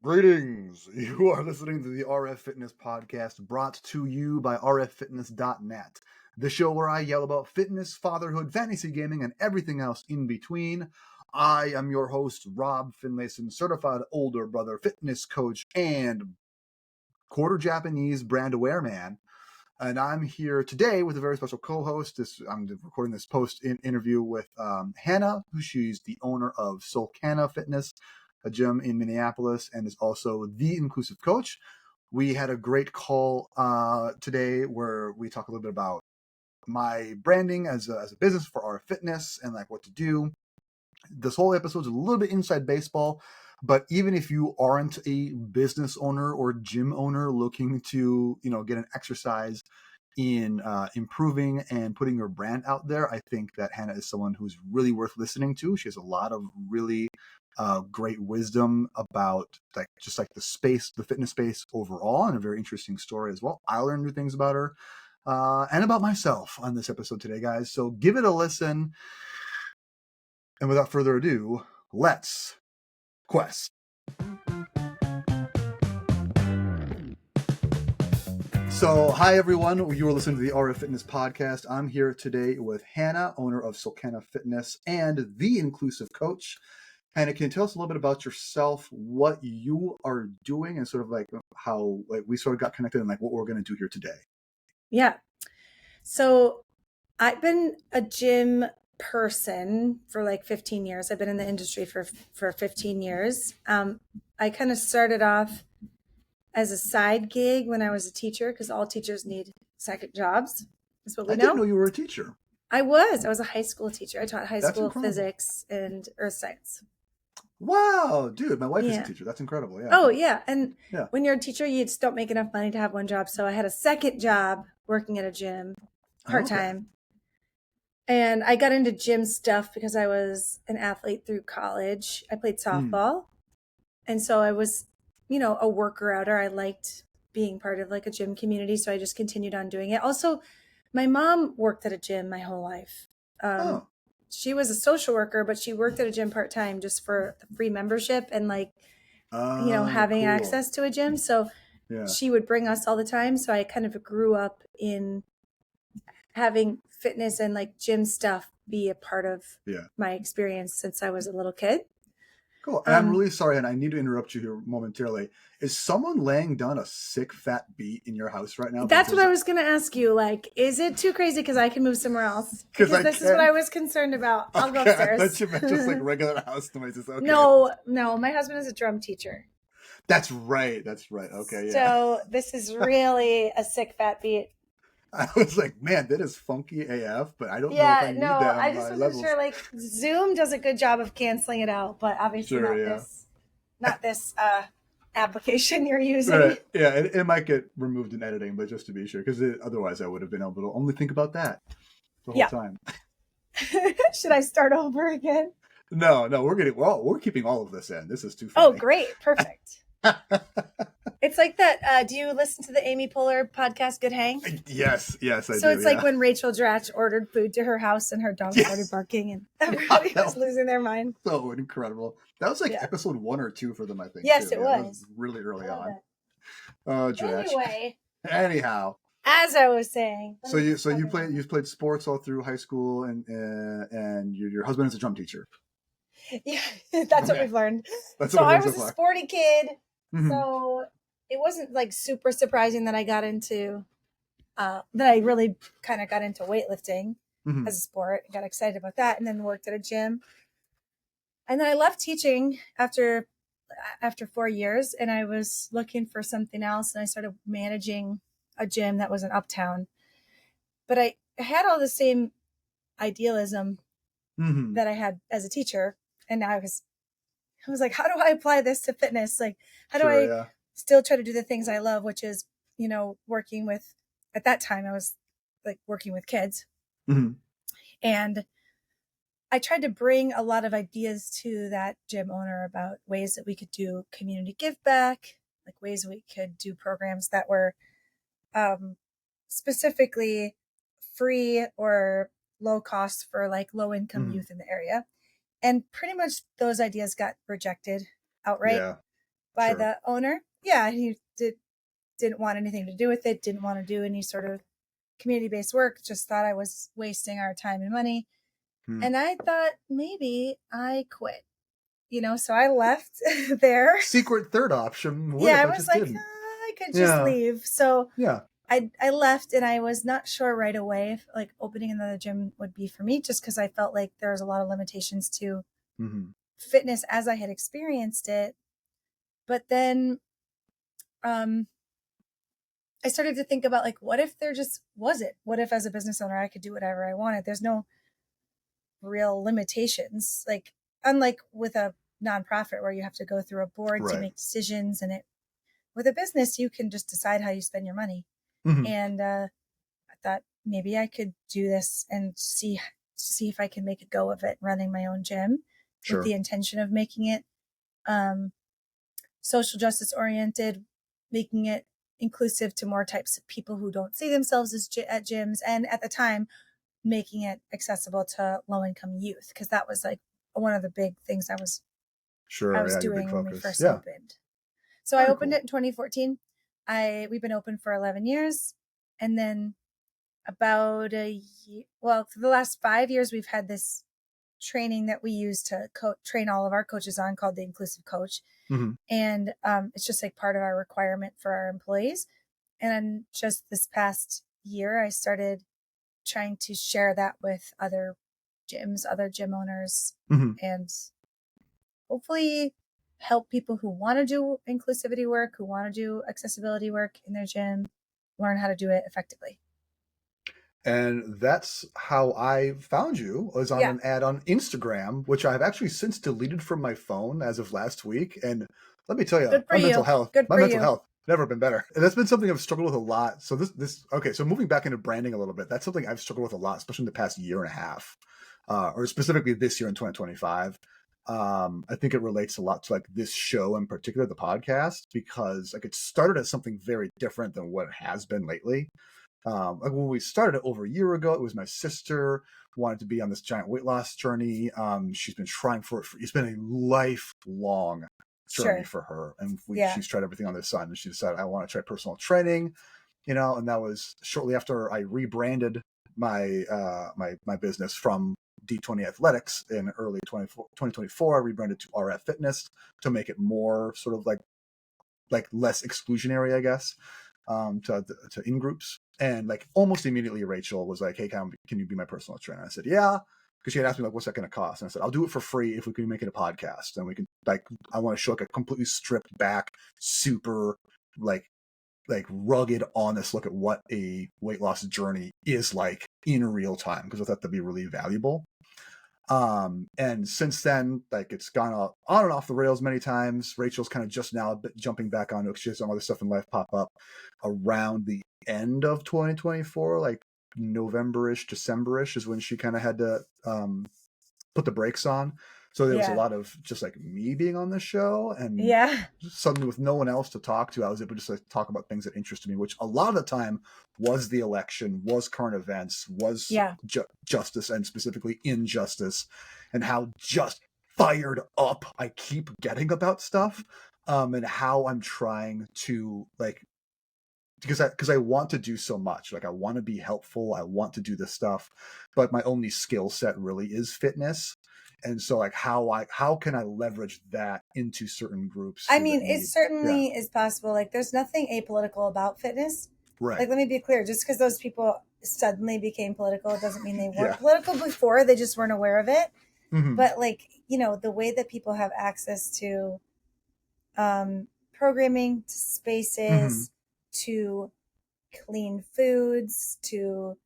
Greetings. You are listening to the RF Fitness Podcast brought to you by rffitness.net, the show where I yell about fitness, fatherhood, fantasy gaming, and everything else in between. I am your host, Rob Finlayson, certified older brother, fitness coach, and quarter Japanese brand aware man. And I'm here today with a very special co-host. I'm recording this interview with Hanna, who she's the owner of Solcana Fitness, a gym in Minneapolis, and is also the inclusive coach. We had a great call today where we talk a little bit about my branding as a business for our fitness and like what to do. This whole episode is a little bit inside baseball, but even if you aren't a business owner or gym owner looking to, get an exercise in improving and putting your brand out there, I think that Hanna is someone who's really worth listening to. She has a lot of really great wisdom about the fitness space overall, and a very interesting story as well. I learned new things about her and about myself on this episode today, guys. So give it a listen. And without further ado, let's quest. So, hi everyone. You are listening to the RF Fitness Podcast. I'm here today with Hanna, owner of Solcana Fitness and the inclusive coach. Hanna, can you tell us a little bit about yourself, what you are doing, and sort of like how we sort of got connected and like what we're going to do here today? Yeah. So I've been a gym person for like 15 years. I've been in the industry for 15 years. I kind of started off as a side gig when I was a teacher, because all teachers need second jobs. That's what we know. I didn't know you were a teacher. I was a high school teacher. I taught high school physics and earth science. Wow, dude, my wife is a teacher. That's incredible. Yeah. Oh, yeah. And when you're a teacher, you just don't make enough money to have one job. So I had a second job working at a gym part-time. Okay. And I got into gym stuff because I was an athlete through college. I played softball. And so I was, a worker-outer. I liked being part of like a gym community. So I just continued on doing it. Also, my mom worked at a gym my whole life. She was a social worker, but she worked at a gym part-time just for the free membership and like, having access to a gym. So she would bring us all the time. So I kind of grew up in having fitness and like gym stuff be a part of my experience since I was a little kid. Cool. And I'm really sorry, and I need to interrupt you here momentarily. Is someone laying down a sick fat beat in your house right now? That's what I was going to ask you. Like, is it too crazy because I can move somewhere else? Because this is what I was concerned about. I'll go upstairs. I thought you meant just like regular house noises. Okay. No. My husband is a drum teacher. That's right. Okay, yeah. So this is really a sick fat beat. I was like, man, that is funky AF, but I don't know if I need that on I just wasn't sure. Like, Zoom does a good job of canceling it out, but obviously not this application you're using. Right. Yeah, it might get removed in editing, but just to be sure, because otherwise I would have been able to only think about that the whole time. Should I start over again? No, we're keeping all of this in. This is too funny. Oh, great. Perfect. It's like that. Do you listen to the Amy Poehler podcast, Good Hang? Yes, I do. So it's like when Rachel Dratch ordered food to her house and her dog started barking and everybody was losing their mind. So incredible. That was like episode 1 or 2 for them, I think. Yes, it was. Really early on. Oh, Dratch. Anyhow. As I was saying. So you played sports all through high school, and your husband is a drum teacher. Yeah, that's what we've learned. So I was a sporty kid. Mm-hmm. So it wasn't like super surprising that I got into, that I really kind of got into weightlifting as a sport. I got excited about that and then worked at a gym. And then I left teaching after 4 years, and I was looking for something else, and I started managing a gym that was in Uptown. But I had all the same idealism that I had as a teacher. And now I was like, how do I apply this to fitness? Like, how do I still try to do the things I love, which is, working with, at that time, I was like working with kids. Mm-hmm. And I tried to bring a lot of ideas to that gym owner about ways that we could do community give back, like ways we could do programs that were specifically free or low cost for like low income youth in the area. And pretty much those ideas got rejected outright by the owner. Yeah, he didn't want anything to do with it, didn't want to do any sort of community-based work, just thought I was wasting our time and money. And I thought maybe I quit, so I left there. Secret third option. I was like, I could just leave. So I left, and I was not sure right away if like opening another gym would be for me, just because I felt like there was a lot of limitations to fitness as I had experienced it. But then I started to think about like, what if there just wasn't? What if as a business owner, I could do whatever I wanted? There's no real limitations. Like, unlike with a nonprofit where you have to go through a board to make decisions, and with a business, you can just decide how you spend your money. And I thought maybe I could do this and see if I can make a go of it, running my own gym with the intention of making it social justice oriented, making it inclusive to more types of people who don't see themselves as at gyms, and at the time making it accessible to low-income youth, because that was like one of the big things I was doing when we first opened. So I opened it in 2014. We've been open for 11 years, and then about a year, for the last 5 years, we've had this training that we use to train all of our coaches on, called the Inclusive Coach. And it's just like part of our requirement for our employees. And just this past year, I started trying to share that with other gyms, other gym owners, and hopefully help people who want to do inclusivity work, who want to do accessibility work in their gym, learn how to do it effectively. And that's how I found you, was on an ad on Instagram, which I've actually since deleted from my phone as of last week. And let me tell you, my mental health never been better. And that's been something I've struggled with a lot. So so moving back into branding a little bit, that's something I've struggled with a lot, especially in the past year and a half, or specifically this year in 2025. I think it relates a lot to like this show in particular, the podcast, because like it started as something very different than what it has been lately. Like when we started it over a year ago, it was my sister wanted to be on this giant weight loss journey. She's been trying for it. It's been a lifelong journey for her. And she's tried everything on this side, and she decided, I want to try personal training, and that was shortly after I rebranded my business from D20 Athletics in early 2024. I rebranded to RF Fitness to make it more sort of like less exclusionary, I guess, to in groups. And like almost immediately, Rachel was like, "Hey, can you be my personal trainer?" I said, "Yeah," because she had asked me like, "What's that going to cost?" And I said, "I'll do it for free if we can make it a podcast, and we can I want to show like a completely stripped back, super like rugged, honest look at what a weight loss journey is like in real time, because I thought that'd be really valuable." And since then, like it's gone on and off the rails many times. Rachel's kind of just now a bit jumping back on it because she has some other stuff in life pop up around the end of 2024, like November-ish, December-ish is when she kind of had to put the brakes on. So there was a lot of just like me being on the show, and suddenly with no one else to talk to, I was able to just like talk about things that interested me, which a lot of the time was the election, was current events, was justice, and specifically injustice, and how just fired up I keep getting about stuff, and how I'm trying to like, because I want to do so much. Like I want to be helpful, I want to do this stuff, but my only skill set really is fitness. And so like how can I leverage that into certain groups? I mean, it certainly is possible. Like there's nothing apolitical about fitness. Right. Like, let me be clear, just because those people suddenly became political, it doesn't mean they weren't political before, they just weren't aware of it. But like, the way that people have access to programming, to spaces, to clean foods, to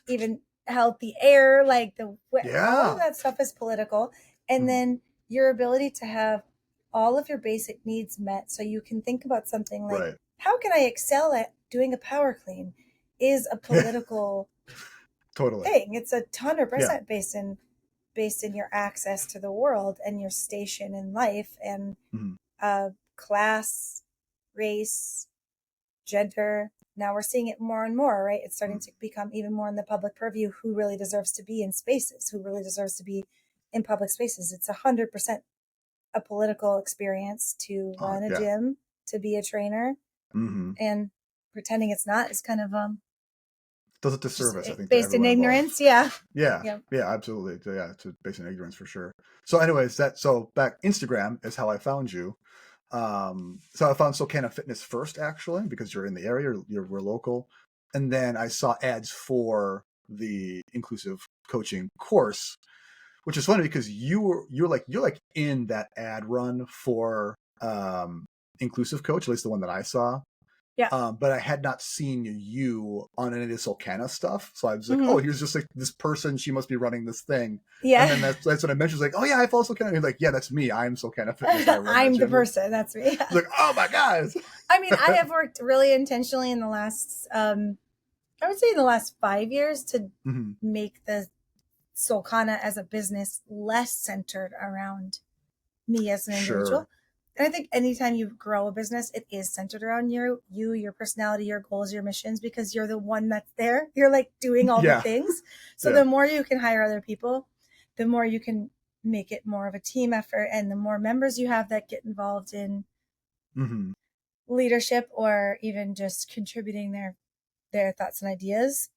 even healthy air, like all of that stuff is political. And then your ability to have all of your basic needs met, so you can think about something like, how can I excel at doing a power clean, is a political thing. It's 100% based in your access to the world and your station in life, and class, race, gender. Now we're seeing it more and more, right? It's starting to become even more in the public purview, who really deserves to be in spaces, who really deserves to be in public spaces. It's 100% a political experience to run a gym, to be a trainer, and pretending it's not is kind of does it disservice, I think, based in ignorance. Yeah, absolutely. It's based in ignorance for sure. So anyways, back Instagram is how I found you. So I found Solcana Fitness first, actually, because you're in the area, we're local. And then I saw ads for the inclusive coaching course, which is funny because you're like in that ad run for inclusive coach, at least the one that I saw. Yeah. But I had not seen you on any of the Solcana stuff. So I was like, oh, here's just like this person. She must be running this thing. Yeah. And then that's what I mentioned. Like, oh yeah, I follow Solcana. He's like, yeah, that's me. I'm Solcana Fitness. I'm the person. That's me. Yeah. Like, oh my God. I mean, I have worked really intentionally in the last, I would say in the last 5 years to make the Solcana as a business less centered around me as an individual. And I think anytime you grow a business, it is centered around you, your personality, your goals, your missions, because you're the one that's there. You're like doing all the things. So the more you can hire other people, the more you can make it more of a team effort. And the more members you have that get involved in leadership or even just contributing their thoughts and ideas,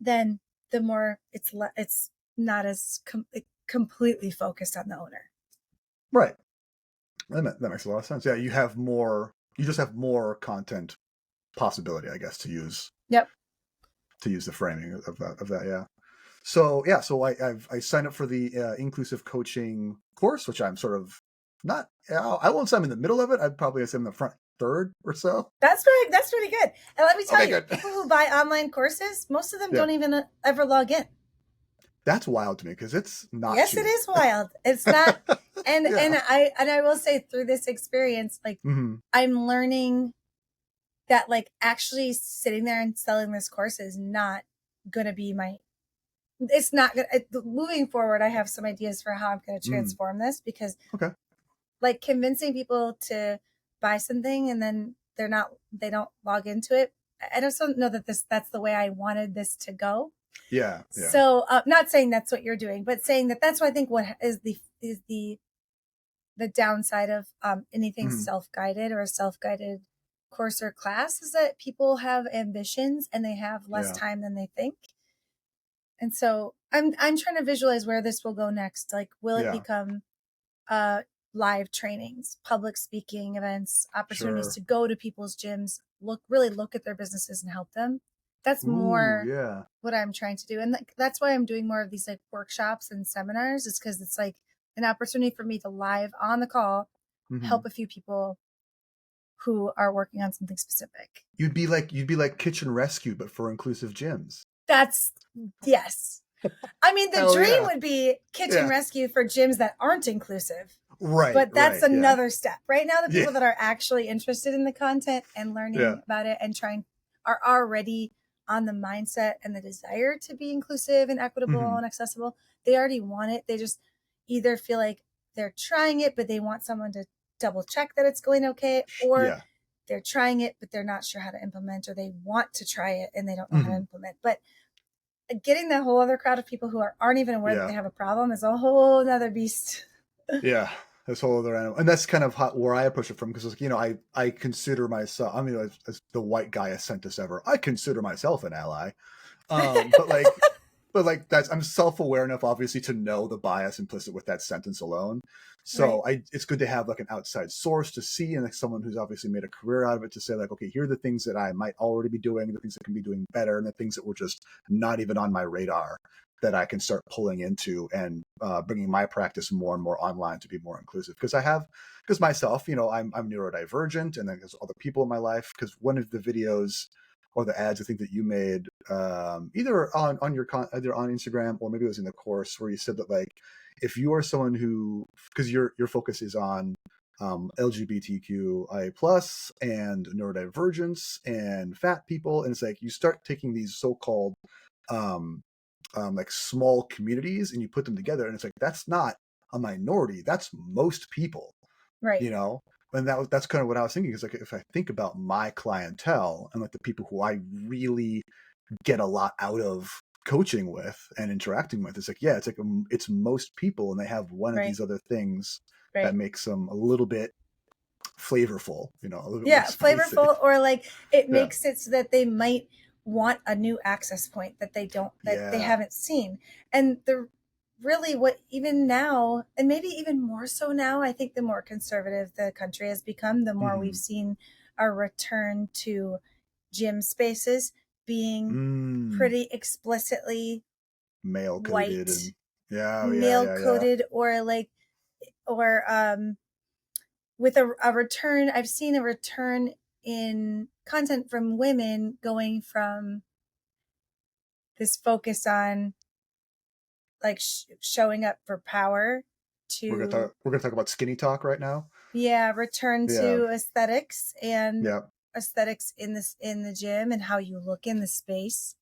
then the more it's not as completely focused on the owner. Right. That makes a lot of sense. Yeah, you just have more content possibility, I guess, to use. Yep. To use the framing of that, yeah. So I signed up for the inclusive coaching course, which I'm sort of not. I won't say I'm in the middle of it. I'd probably say I'm in the front third or so. That's pretty good. And let me tell you, people who buy online courses, most of them don't even ever log in. That's wild to me because it's not. Yes, cheap. It is wild. It's not. And I will say through this experience, like I'm learning that like actually sitting there and selling this course is not going to be it's not good. Moving forward, I have some ideas for how I'm going to transform this because like convincing people to buy something and then they don't log into it. I just don't know that that's the way I wanted this to go. Yeah. So not saying that's what you're doing, but saying that's what I think what is the downside of anything self-guided or a self-guided course or class is that people have ambitions and they have less time than they think. And so I'm trying to visualize where this will go next. Like, will it become live trainings, public speaking events, opportunities to go to people's gyms, really look at their businesses and help them? That's more what I'm trying to do. And that's why I'm doing more of these like workshops and seminars, is because it's like an opportunity for me to live on the call, help a few people who are working on something specific. You'd be like Kitchen Rescue, but for inclusive gyms. Yes. I mean, the dream would be Kitchen Rescue for gyms that aren't inclusive. Right. But that's another step. Right now, the people that are actually interested in the content and learning about it and trying are already on the mindset and the desire to be inclusive and equitable and accessible. They already want it. They just either feel like they're trying it, but they want someone to double check that it's going okay, or they're trying it, but they're not sure how to implement, or they want to try it and they don't know how to implement. But getting that whole other crowd of people who aren't even aware that they have a problem is a whole other beast. Yeah. This whole other animal. And that's kind of where I approach it from, because, you know, I consider myself, I mean, as the white guy scientist ever, I consider myself an ally. But that's, I'm self-aware enough, obviously, to know the bias implicit with that sentence alone. So it's good to have like an outside source to see, and like someone who's obviously made a career out of it to say like, okay, here are the things that I might already be doing, the things that can be doing better, and the things that were just not even on my radar that I can start pulling into and bringing my practice more and more online to be more inclusive. Because myself, you know, I'm neurodivergent, and then there's other people in my life. Because one of the videos or the ads I think that you made, either on Instagram or maybe it was in the course, where you said that like, if you are someone who, because your focus is on LGBTQIA plus and neurodivergence and fat people, and it's like you start taking these so-called like small communities and you put them together, and it's like, that's not a minority, that's most people, right? You know, and that's kind of what I was thinking, is like, if I think about my clientele and like the people who I really get a lot out of coaching with and interacting with. It's like, yeah, it's like it's most people, and they have one of these other things that makes them a little bit flavorful, a little bit more flavorful, or like it makes it so that they might want a new access point that they haven't seen. And the really what even now, and maybe even more so now, I think the more conservative the country has become, the more we've seen a return to gym spaces being pretty explicitly male coded, coded, or like, or with a return. I've seen a return in content from women going from this focus on like showing up for power to we're gonna talk about skinny talk right now. Return to aesthetics and aesthetics in the gym, and how you look in the space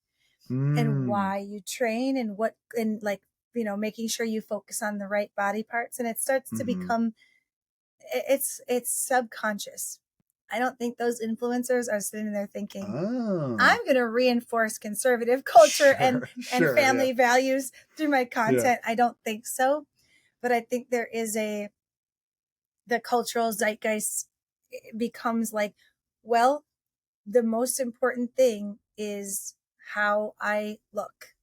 and why you train, and what, and like, making sure you focus on the right body parts. And it starts to become, it's subconscious. I don't think those influencers are sitting there thinking, I'm going to reinforce conservative culture and family values through my content. I don't think so. But I think there is the cultural zeitgeist becomes like, well, the most important thing is how I look,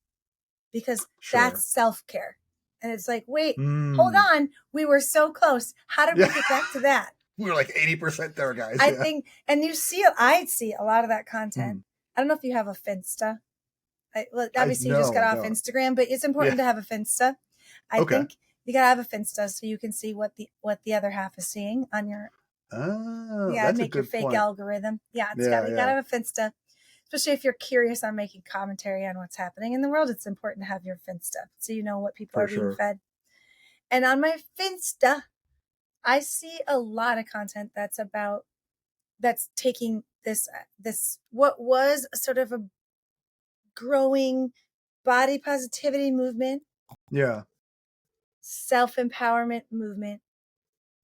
because that's self-care. And it's like, wait, hold on. We were so close. How did we get back to that? We were like 80% there, guys. I think, and I see a lot of that content. I don't know if you have a Finsta. Obviously, you just got off Instagram, but it's important to have a Finsta. I think you gotta have a Finsta so you can see what the other half is seeing on your. That's make your fake algorithm. You gotta have a Finsta, especially if you're curious on making commentary on what's happening in the world. It's important to have your Finsta so you know what people are being fed. And on my Finsta, I see a lot of content that's taking this what was sort of a growing body positivity movement, self-empowerment movement,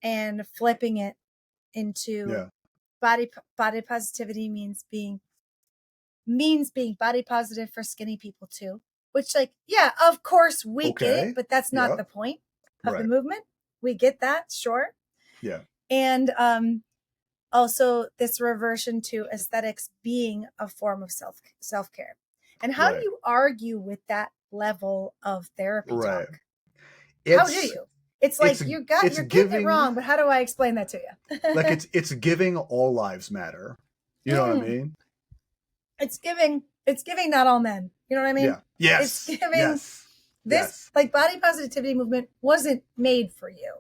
and flipping it into body positivity means being body positive for skinny people too. Which, like, of course we get it, but that's not the point of the movement. We get that, sure. Yeah. And also this reversion to aesthetics being a form of self-care. And how do you argue with that level of therapy talk? How do you? It's like you're getting it wrong, but how do I explain that to you? Like it's giving all lives matter. You know what I mean? It's giving not all men. You know what I mean? Yeah. Yes. It's giving this like body positivity movement wasn't made for you.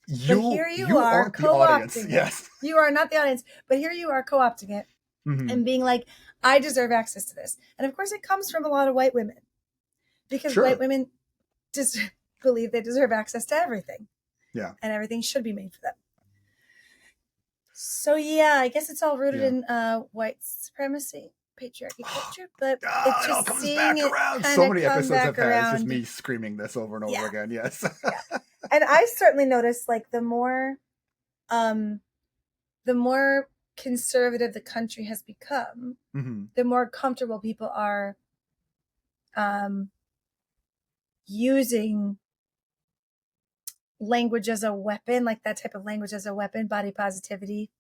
But here you are co-opting it. You are not the audience, but here you are co-opting it and being like, I deserve access to this. And of course it comes from a lot of white women, because white women just believe they deserve access to everything. Yeah. And everything should be made for them. So I guess it's all rooted in white supremacy, patriarchy culture, but it's just comes seeing back it around. So many episodes I've had, it's just me screaming this over and over again. Yes. And I certainly noticed, like, the more conservative the country has become, the more comfortable people are using language as a weapon, like that type of language as a weapon, body positivity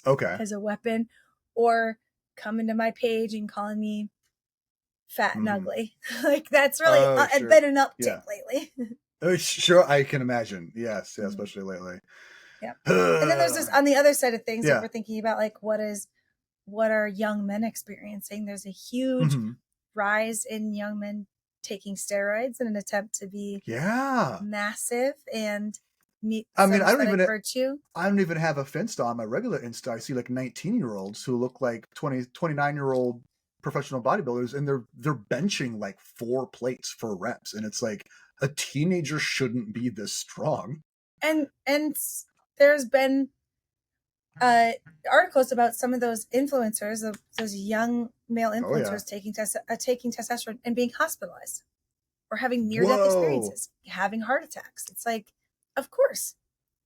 as a weapon, or coming to my page and calling me fat and ugly. Like, that's really been an uptick lately. Sure, I can imagine. Yes, especially lately. Yeah. And then there's this on the other side of things, if we're thinking about like what are young men experiencing? There's a huge rise in young men taking steroids in an attempt to be massive and meet virtue. I don't even have a Finsta on my regular Insta. I see like 19-year-olds who look like 29-year-old professional bodybuilders, and they're benching like 4 plates for reps, and it's like, a teenager shouldn't be this strong. And there's been articles about some of those influencers, those young male influencers taking testosterone and being hospitalized or having near-death experiences, having heart attacks. It's like, of course.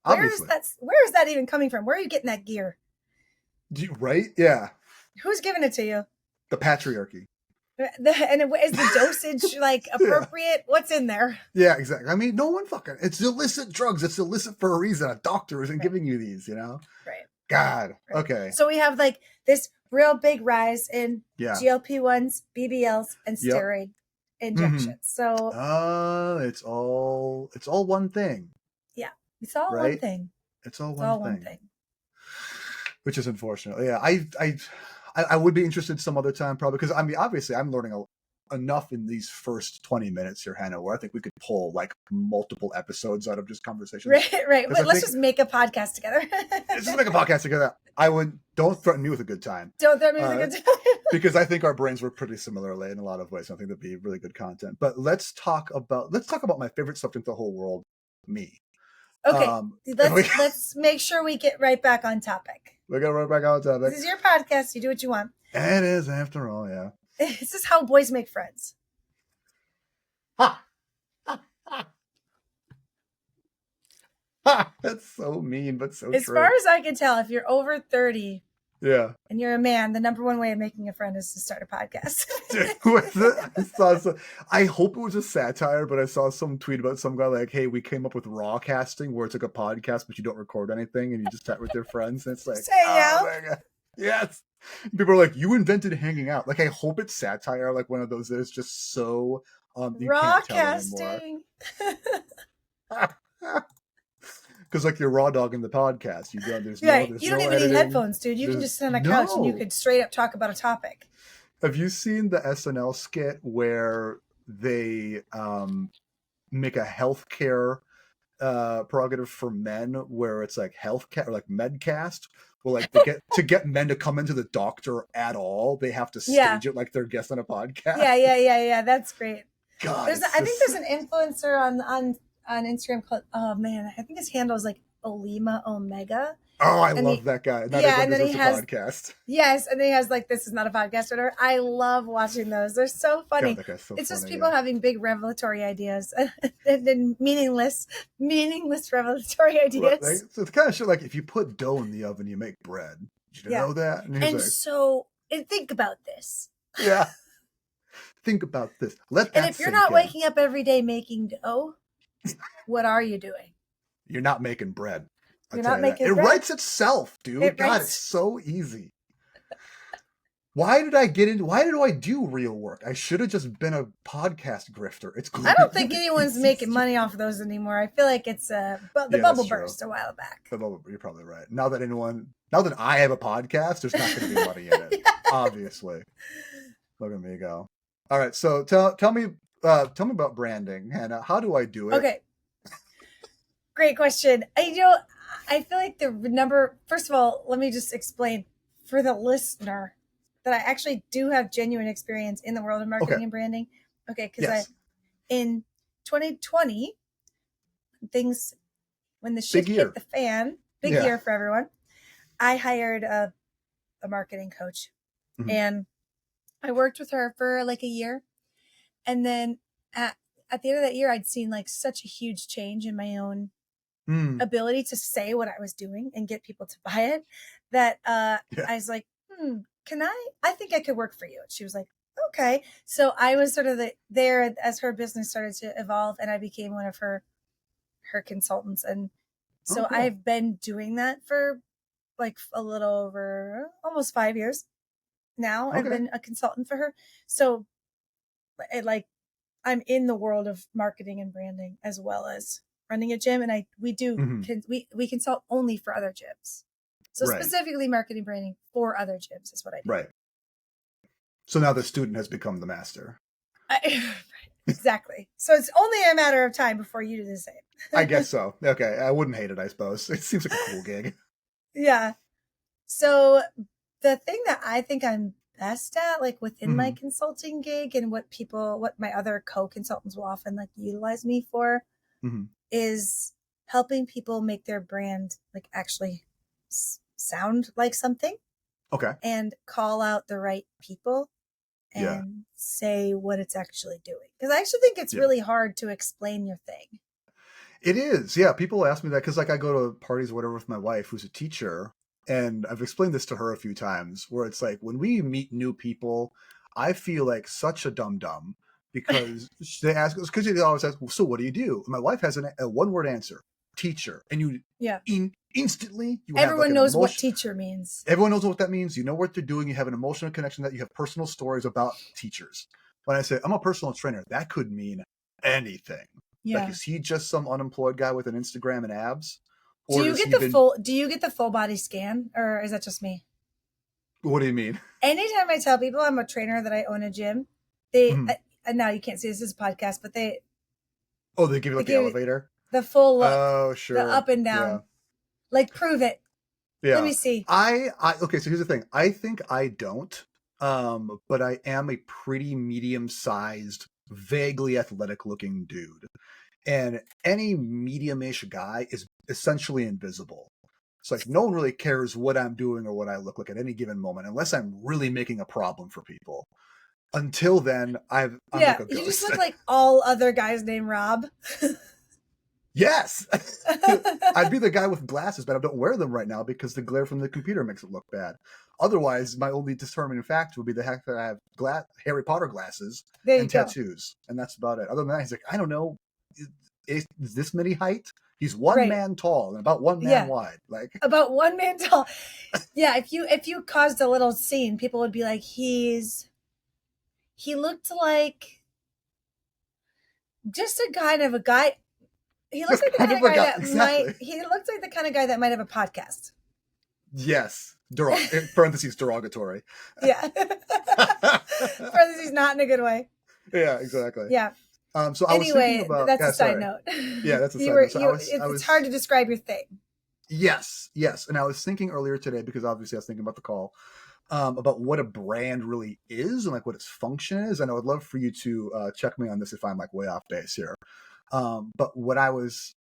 Where is that even coming from? Where are you getting that gear? Right? Yeah. Who's giving it to you? The patriarchy. And is the dosage like appropriate? Yeah. What's in there? Yeah, exactly. I mean, no one fucking, it's illicit drugs. It's illicit for a reason. A doctor isn't giving you these, you know? Right. God. Right. Okay. So we have like this real big rise in GLP-1s, BBLs, and steroid injections. So it's all one thing. Yeah. It's all one thing. It's all one thing. Which is unfortunate. Yeah. I would be interested some other time probably because I mean obviously I'm learning enough in these first 20 minutes here, Hanna, where I think we could pull like multiple episodes out of just conversations. Right. But let's just make a podcast together. Let's just make a podcast together. Don't threaten me with a good time. Don't threaten me with a good time. Because I think our brains work pretty similarly in a lot of ways. I think that'd be really good content. But let's talk about my favorite subject in the whole world, me. Okay. Let's make sure we get right back on topic. We got right back on topic. This is your podcast. You do what you want. It is, after all, yeah. This is how boys make friends. Ha! That's so mean, but so as true. As far as I can tell, if you're over 30, yeah, and you're a man, the number one way of making a friend is to start a podcast. I hope it was a satire, but I saw some tweet about some guy like, "Hey, we came up with raw casting, where it's like a podcast, but you don't record anything, and you just chat with your friends." And it's like, my God. Yes. People are like, "You invented hanging out." Like, I hope it's satire, like one of those that is just so you raw casting. Because like you're raw dogging the podcast, you don't you don't even need headphones, dude. You can just sit on a couch and you could straight up talk about a topic. Have you seen the SNL skit where they make a healthcare prerogative for men, where it's like healthcare or like medcast, where like to get men to come into the doctor at all, they have to stage it like they're guests on a podcast. Yeah. That's great. God, I think there's an influencer on Instagram called, I think his handle is like Olima Omega. Oh, I love that guy. And then he has a podcast. Yes, and then he has like, this is not a podcast, whatever. I love watching those. They're so funny. God, it's funny, just people having big revelatory ideas and meaningless revelatory ideas. Well, so it's kind of shit like if you put dough in the oven, you make bread. Did you know that? And think about this. Yeah. Think about this. And if you're not waking up every day making dough, what are you doing? You're not making bread. You're not making bread. It writes itself, dude. It's so easy. Why do I do real work? I should have just been a podcast grifter. I don't think anyone's making money off of those anymore. I feel like it's the bubble burst a while back. You're probably right. Now that I have a podcast, there's not going to be money in it. Obviously. Look at me go. All right, so tell me about branding, Hanna. How do I do it? Okay. Great question. I feel like first of all, let me just explain for the listener that I actually do have genuine experience in the world of marketing and branding. Okay, because in 2020, when the shit hit the fan, big year for everyone, I hired a marketing coach, and I worked with her for like a year. And then at the end of that year, I'd seen like such a huge change in my own ability to say what I was doing and get people to buy it that I was like, I think I could work for you. And she was like, okay. So I was sort of there as her business started to evolve, and I became one of her consultants. And so I've been doing that for like a little over almost 5 years now. Okay. I've been a consultant for her. So I'm in the world of marketing and branding as well as running a gym. And we consult only for other gyms. So specifically marketing branding for other gyms is what I do. Right. So now the student has become the master. Exactly. So it's only a matter of time before you do the same. I guess so. Okay. I wouldn't hate it, I suppose. It seems like a cool gig. Yeah. So the thing that I think I'm best at, like within my consulting gig and what my other co-consultants will often like utilize me for is helping people make their brand like actually sound like something. Okay. And call out the right people and say what it's actually doing. Because I actually think it's really hard to explain your thing. It is. Yeah. People ask me that because like I go to parties or whatever with my wife who's a teacher. And I've explained this to her a few times where it's like when we meet new people, I feel like such a dum-dum because they ask us, because they always ask, so what do you do? And my wife has a one-word answer, teacher. And you instantly, you everyone have like knows what teacher means. Everyone knows what that means. You know what they're doing. You have an emotional connection, that you have personal stories about teachers. When I say I'm a personal trainer, that could mean anything. Yeah. Like, is he just some unemployed guy with an Instagram and abs? Or do you get the full body scan, or is that just me? What do you mean? Anytime I tell people I'm a trainer, that I own a gym, they and now you can't see this is a podcast, but they give you like the elevator, the full look. Oh, sure, the up and down. Yeah. Like, prove it. Yeah. Let me see. Okay, so here's the thing. I think I don't, but I am a pretty medium-sized, vaguely athletic-looking dude. And any medium-ish guy is essentially invisible. It's like no one really cares what I'm doing or what I look like at any given moment, unless I'm really making a problem for people. Until then, I'm like a ghost. You just look like all other guys named Rob. Yes. I'd be the guy with glasses, but I don't wear them right now because the glare from the computer makes it look bad. Otherwise, my only determining factor would be the fact that I have Harry Potter glasses and tattoos. And that's about it. Other than that, he's like, I don't know, is this many height? He's one man tall and about one man wide. Like, about one man tall. Yeah, if you caused a little scene, people would be like, he looked like just a kind of a guy. He looks like the kind of guy that he looks like the kind of guy that might have a podcast. Yes. Parentheses derogatory. Yeah. Parentheses not in a good way. Yeah, exactly. Yeah. So I was thinking about, that's a side note. Yeah, that's a side note. So it's hard to describe your thing. Yes. And I was thinking earlier today, because obviously I was thinking about the call, about what a brand really is and like what its function is. And I would love for you to check me on this if I'm like way off base here. But what I was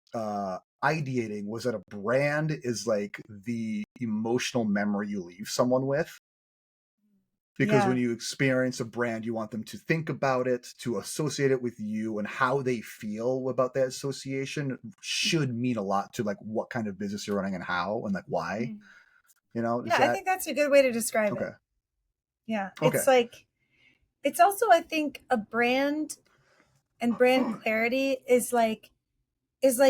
ideating was that a brand is like the emotional memory you leave someone with. Because when you experience a brand, you want them to think about it, to associate it with you, and how they feel about that association should mean a lot to like what kind of business you're running and how and like why. You know? I think that's a good way to describe it. Yeah. Okay. It's like, it's also, I think, a brand and brand clarity is like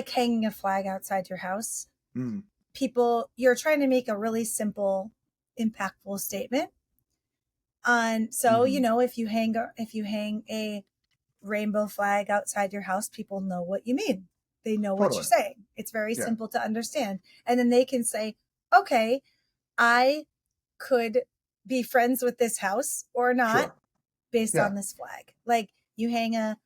hanging a flag outside your house. People, you're trying to make a really simple, impactful statement. So, if you hang a rainbow flag outside your house, people know what you mean. They know what you're saying. It's very simple to understand. And then they can say, okay, I could be friends with this house or not based on this flag. Like, you hang a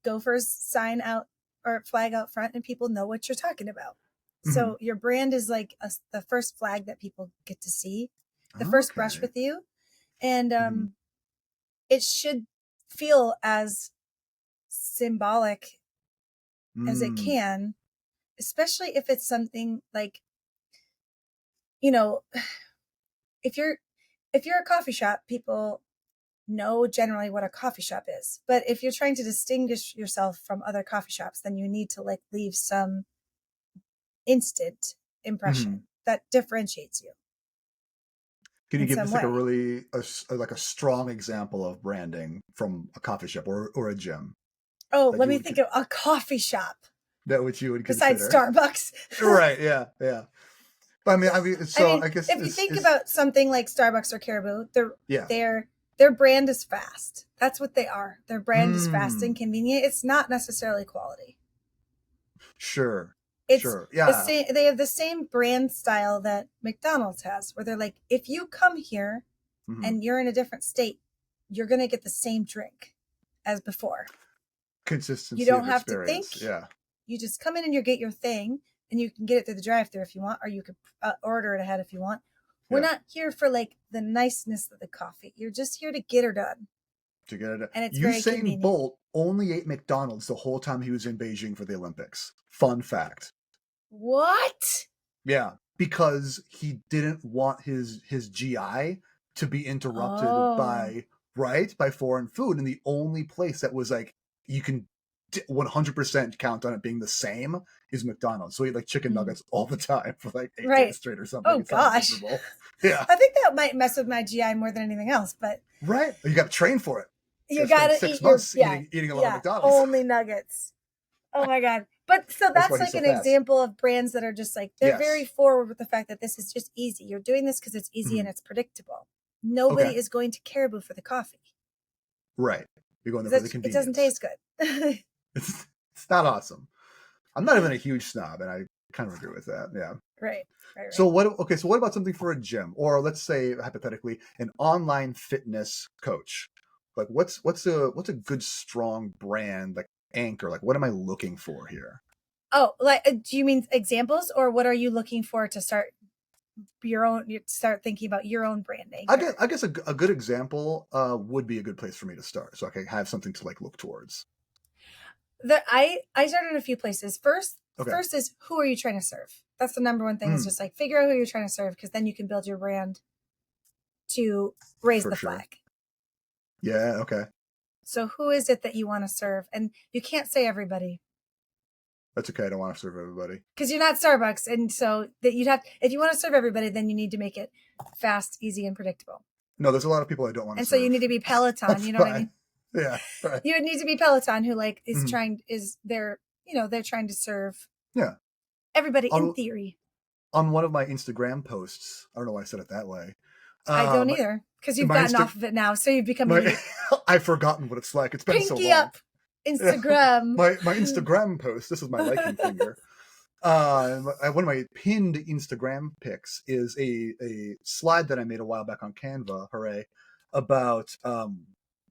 Gophers sign out or flag out front and people know what you're talking about. So your brand is like the first flag that people get to see, the first brush with you. And it should feel as symbolic as it can, especially if it's something like, if you're a coffee shop, people know generally what a coffee shop is. But if you're trying to distinguish yourself from other coffee shops, then you need to like leave some instant impression that differentiates you. Can you give us like a strong example of branding from a coffee shop or a gym? Oh, let me think of a coffee shop. That which you would consider. Besides Starbucks. Right, yeah. But I guess if you think about something like Starbucks or Caribou, their brand is fast. That's what they are. Their brand is fast and convenient. It's not necessarily quality. Sure. They have the same brand style that McDonald's has, where they're like, if you come here and you're in a different state, you're going to get the same drink as before. Consistency. You don't have to think. Yeah. You just come in and you get your thing, and you can get it through the drive-thru if you want, or you could order it ahead if you want. We're not here for like the niceness of the coffee. You're just here to get her done. And it's very convenient. Usain Bolt only ate McDonald's the whole time he was in Beijing for the Olympics. Fun fact. What? Yeah, because he didn't want his GI to be interrupted by foreign food, and the only place that was like you can 100% count on it being the same is McDonald's. So I eat like chicken nuggets all the time for like 8 days straight or something. Oh, gosh. Yeah. I think that might mess with my GI more than anything else, but. Right. You got to train for it. You got to eat 6 months eating a lot of McDonald's. Only nuggets. Oh my God. But so that's like an example of brands that are just like, they're very forward with the fact that this is just easy. You're doing this because it's easy and it's predictable. Nobody is going to Caribou for the coffee. Right. You're going there for the convenience. It doesn't taste good. It's not awesome. I'm not even a huge snob, and I kind of agree with that. Yeah. Right. So what about something for a gym, or let's say hypothetically an online fitness coach? Like what's a good strong brand, like anchor? Like what am I looking for here? Oh, like do you mean examples, or what are you looking for to start thinking about your own branding? I guess a good example would be a good place for me to start, so I can have something to like look towards. I started in a few places. First is, who are you trying to serve? That's the number one thing. Is just like figure out who you're trying to serve, because then you can build your brand to raise the flag. Yeah. Okay. So who is it that you want to serve? And you can't say everybody. That's okay. I don't want to serve everybody. Because you're not Starbucks. And so that if you want to serve everybody, then you need to make it fast, easy, and predictable. No, there's a lot of people I don't want to serve. And so you need to be Peloton. You know what I mean? Yeah. Right. You would need to be Peloton, who like they're trying to serve everybody in theory. On one of my Instagram posts, I don't know why I said it that way. I don't either, because you've gotten off of it now. So you've become I've forgotten what it's like. It's been so long. Pinky up. Instagram. my Instagram post. This is my liking finger. One of my pinned Instagram pics is a slide that I made a while back on Canva. Hooray! About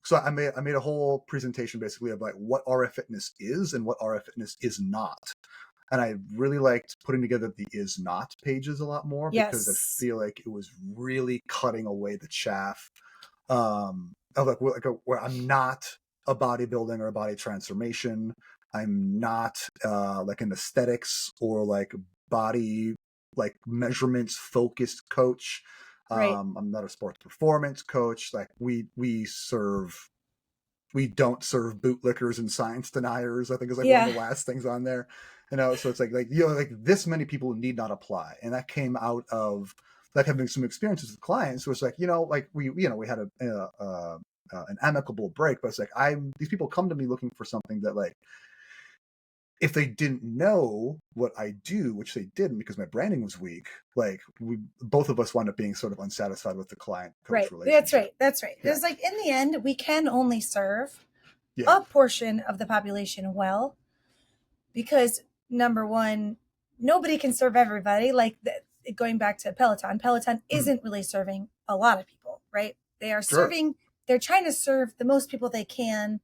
so I made a whole presentation basically of like what RF fitness is and what RF fitness is not. And I really liked putting together the is not pages a lot more, because I feel like it was really cutting away the chaff. Of like where I'm not a bodybuilding or a body transformation. I'm not like an aesthetics or like body like measurements focused coach. I'm not a sports performance coach. Like we don't serve bootlickers and science deniers, I think is like one of the last things on there. So it's like this many people need not apply. And that came out of like having some experiences with clients who was like, we had an amicable break, but it's like these people come to me looking for something that like, if they didn't know what I do, which they didn't because my branding was weak, like both of us wound up being sort of unsatisfied with the client coach relationship. That's right. It's like in the end, we can only serve a portion of the population well, because number one, nobody can serve everybody. Like going back to Peloton isn't really serving a lot of people, right? They are serving, they're trying to serve the most people they can,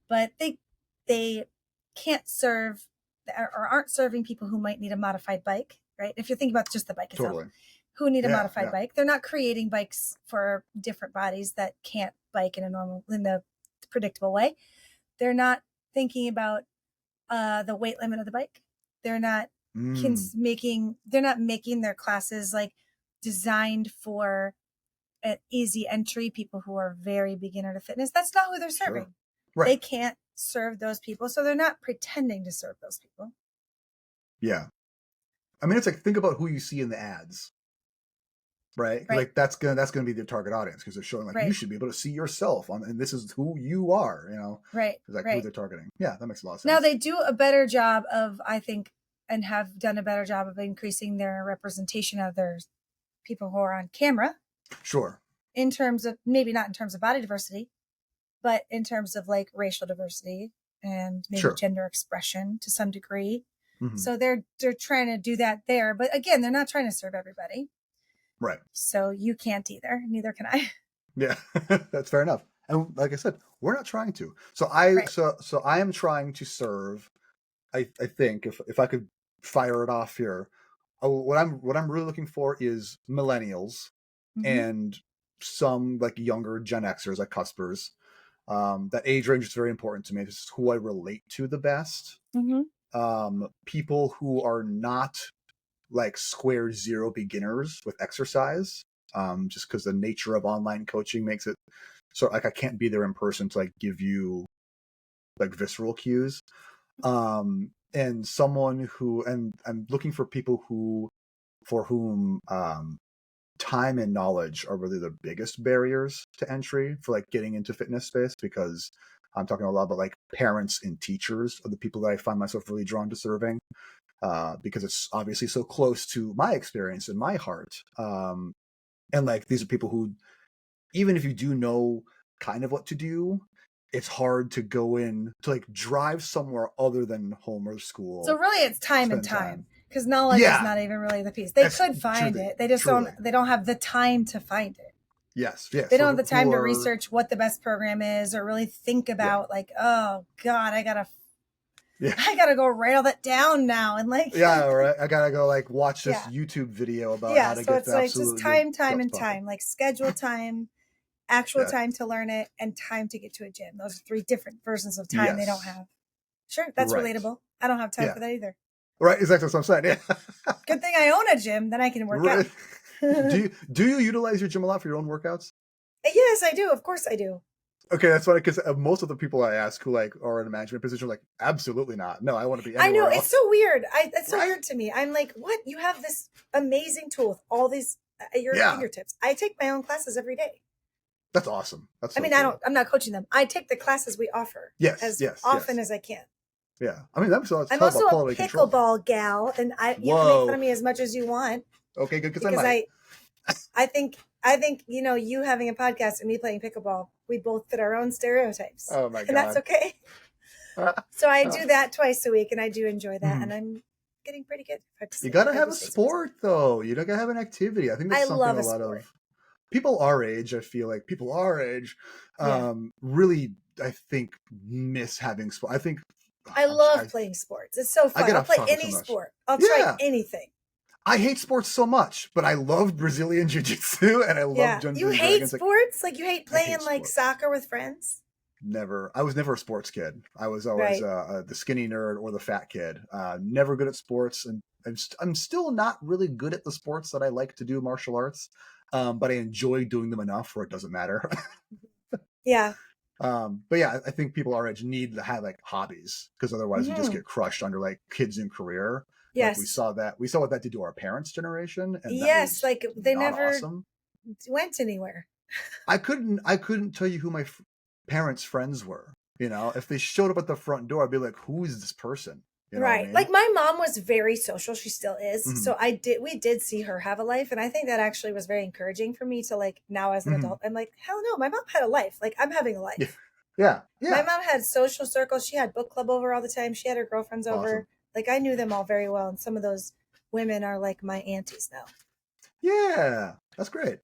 but they can't serve or aren't serving people who might need a modified bike, right? If you think about just the bike itself, who need a modified bike, they're not creating bikes for different bodies that can't bike in the predictable way. They're not thinking about the weight limit of the bike. They're not making their classes like designed for an easy entry, people who are very beginner to fitness. That's not who they're serving. Sure. Right. They can't serve those people, so they're not pretending to serve those people. Yeah. I mean, it's like, think about who you see in the ads, right? Like that's gonna be their target audience, because they're showing like you should be able to see yourself and this is who you are, right? Like who they're targeting. Yeah, that makes a lot of sense. Now they do a better job of, I think, and have done a better job of increasing their representation of their people who are on camera. Sure. In terms of, maybe not in terms of body diversity, but in terms of like racial diversity and maybe gender expression to some degree. Mm-hmm. So they're trying to do that there. But again, they're not trying to serve everybody. Right. So you can't either. Neither can I. Yeah, that's fair enough. And like I said, we're not trying to. So I am trying to serve, I think if I could fire it off here, what I'm really looking for is millennials and some like younger Gen Xers, like cuspers. That age range is very important to me. This is who I relate to the best. People who are not like square zero beginners with exercise, just because the nature of online coaching makes it so like I can't be there in person to like give you like visceral cues. And someone who, and I'm looking for people for whom time and knowledge are really the biggest barriers to entry for like getting into fitness space, because I'm talking a lot about like parents and teachers are the people that I find myself really drawn to serving, because it's obviously so close to my experience and my heart. And like these are people who, even if you do know kind of what to do, it's hard to go in to like drive somewhere other than home or school. So really it's time and time, because knowledge is not even really the piece. They could find it. They just they don't have the time to find it. Yes. They don't have the time to research what the best program is, or really think about like, oh God, I gotta go write all that down now. And like, right. I gotta go like watch this YouTube video about how to get the like just time and time, like schedule time, actual time to learn it, and time to get to a gym. Those are 3 different versions of time they don't have. Sure, that's relatable. I don't have time for that either. Right, exactly what I'm saying. Yeah. Good thing I own a gym, then I can work out. Do you utilize your gym a lot for your own workouts? Yes, I do. Of course I do. Okay, that's funny, because most of the people I ask who like are in a management position are like, absolutely not. No, I want to be anywhere else. It's so weird. It's so weird to me. I'm like, what? You have this amazing tool with all these at your fingertips. I take my own classes every day. That's awesome. That's so cool. I'm not coaching them. I take the classes we offer as often as I can. Yeah. I mean, that's I'm also a pickleball gal, and you can make fun of me as much as you want. Okay, good, because I think you having a podcast and me playing pickleball, we both fit our own stereotypes. Oh my God. And that's okay. So I do that twice a week, and I do enjoy that, and I'm getting pretty good. You gotta have a sport, though. You gotta have an activity. I think that's something a lot of people our age, really, I think, miss having sport. I think I love playing sports. It's so fun. I'll play any sport. I'll try anything. I hate sports so much, but I love Brazilian Jiu-Jitsu, and I love Dungeons You hate sports? Like you hate playing like soccer with friends? Never. I was never a sports kid. I was always the skinny nerd or the fat kid. Never good at sports, and I'm still not really good at the sports that I like to do, martial arts. But I enjoy doing them enough where it doesn't matter. Yeah. But yeah, I think people our age need to have like hobbies, because otherwise you just get crushed under like kids in career. Yes. Like, we saw what that did to our parents' generation. And like they never went anywhere. I couldn't tell you who my parents' friends were. If they showed up at the front door, I'd be like, who is this person? You know what I mean? Like my mom was very social. She still is. Mm-hmm. So we did see her have a life. And I think that actually was very encouraging for me to like, now as an adult, I'm like, hell no, my mom had a life. Like I'm having a life. Yeah. My mom had social circles. She had book club over all the time. She had her girlfriends over. Like I knew them all very well. And some of those women are like my aunties now. Yeah, that's great.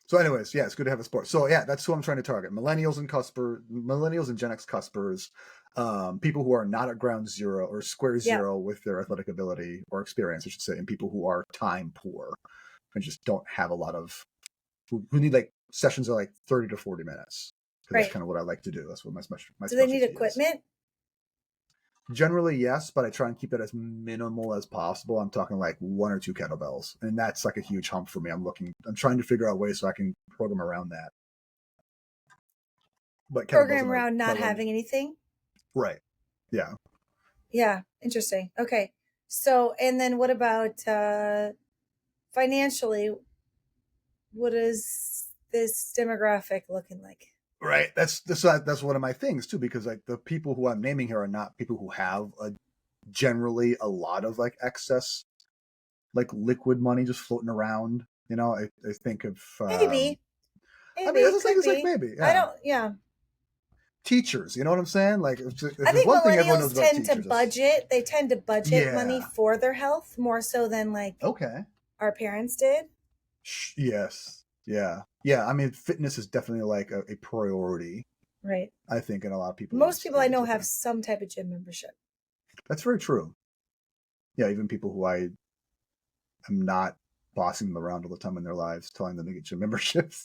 So anyways, it's good to have a sport. So that's who I'm trying to target. Millennials and Gen X cuspers, people who are not at ground zero or square zero with their athletic ability or experience, I should say, and people who are time poor and just don't have a lot of, who need like sessions of like 30 to 40 minutes. Because that's kind of what I like to do. That's what my Do they need equipment? Is. Generally, yes, but I try and keep it as minimal as possible. I'm talking like 1 or 2 kettlebells, and that's like a huge hump for me. I'm trying to figure out ways so I can program around that. But program around not having anything? Right. Yeah. Yeah. Interesting. Okay. So, and then what about financially? What is this demographic looking like? Right. That's one of my things too, because like the people who I'm naming here are not people who have generally a lot of like excess, like liquid money just floating around. I think of maybe. I mean, it's like maybe. Yeah. I don't. Yeah. Teachers, you know what I'm saying? Like, if I think one millennials tend to budget. They tend to budget money for their health more so than like our parents did. Yes. Yeah. I mean, fitness is definitely like a priority, right? I think in a lot of people. Most people I know have some type of gym membership. That's very true. Yeah, even people who I am not bossing them around all the time in their lives, telling them to get gym memberships.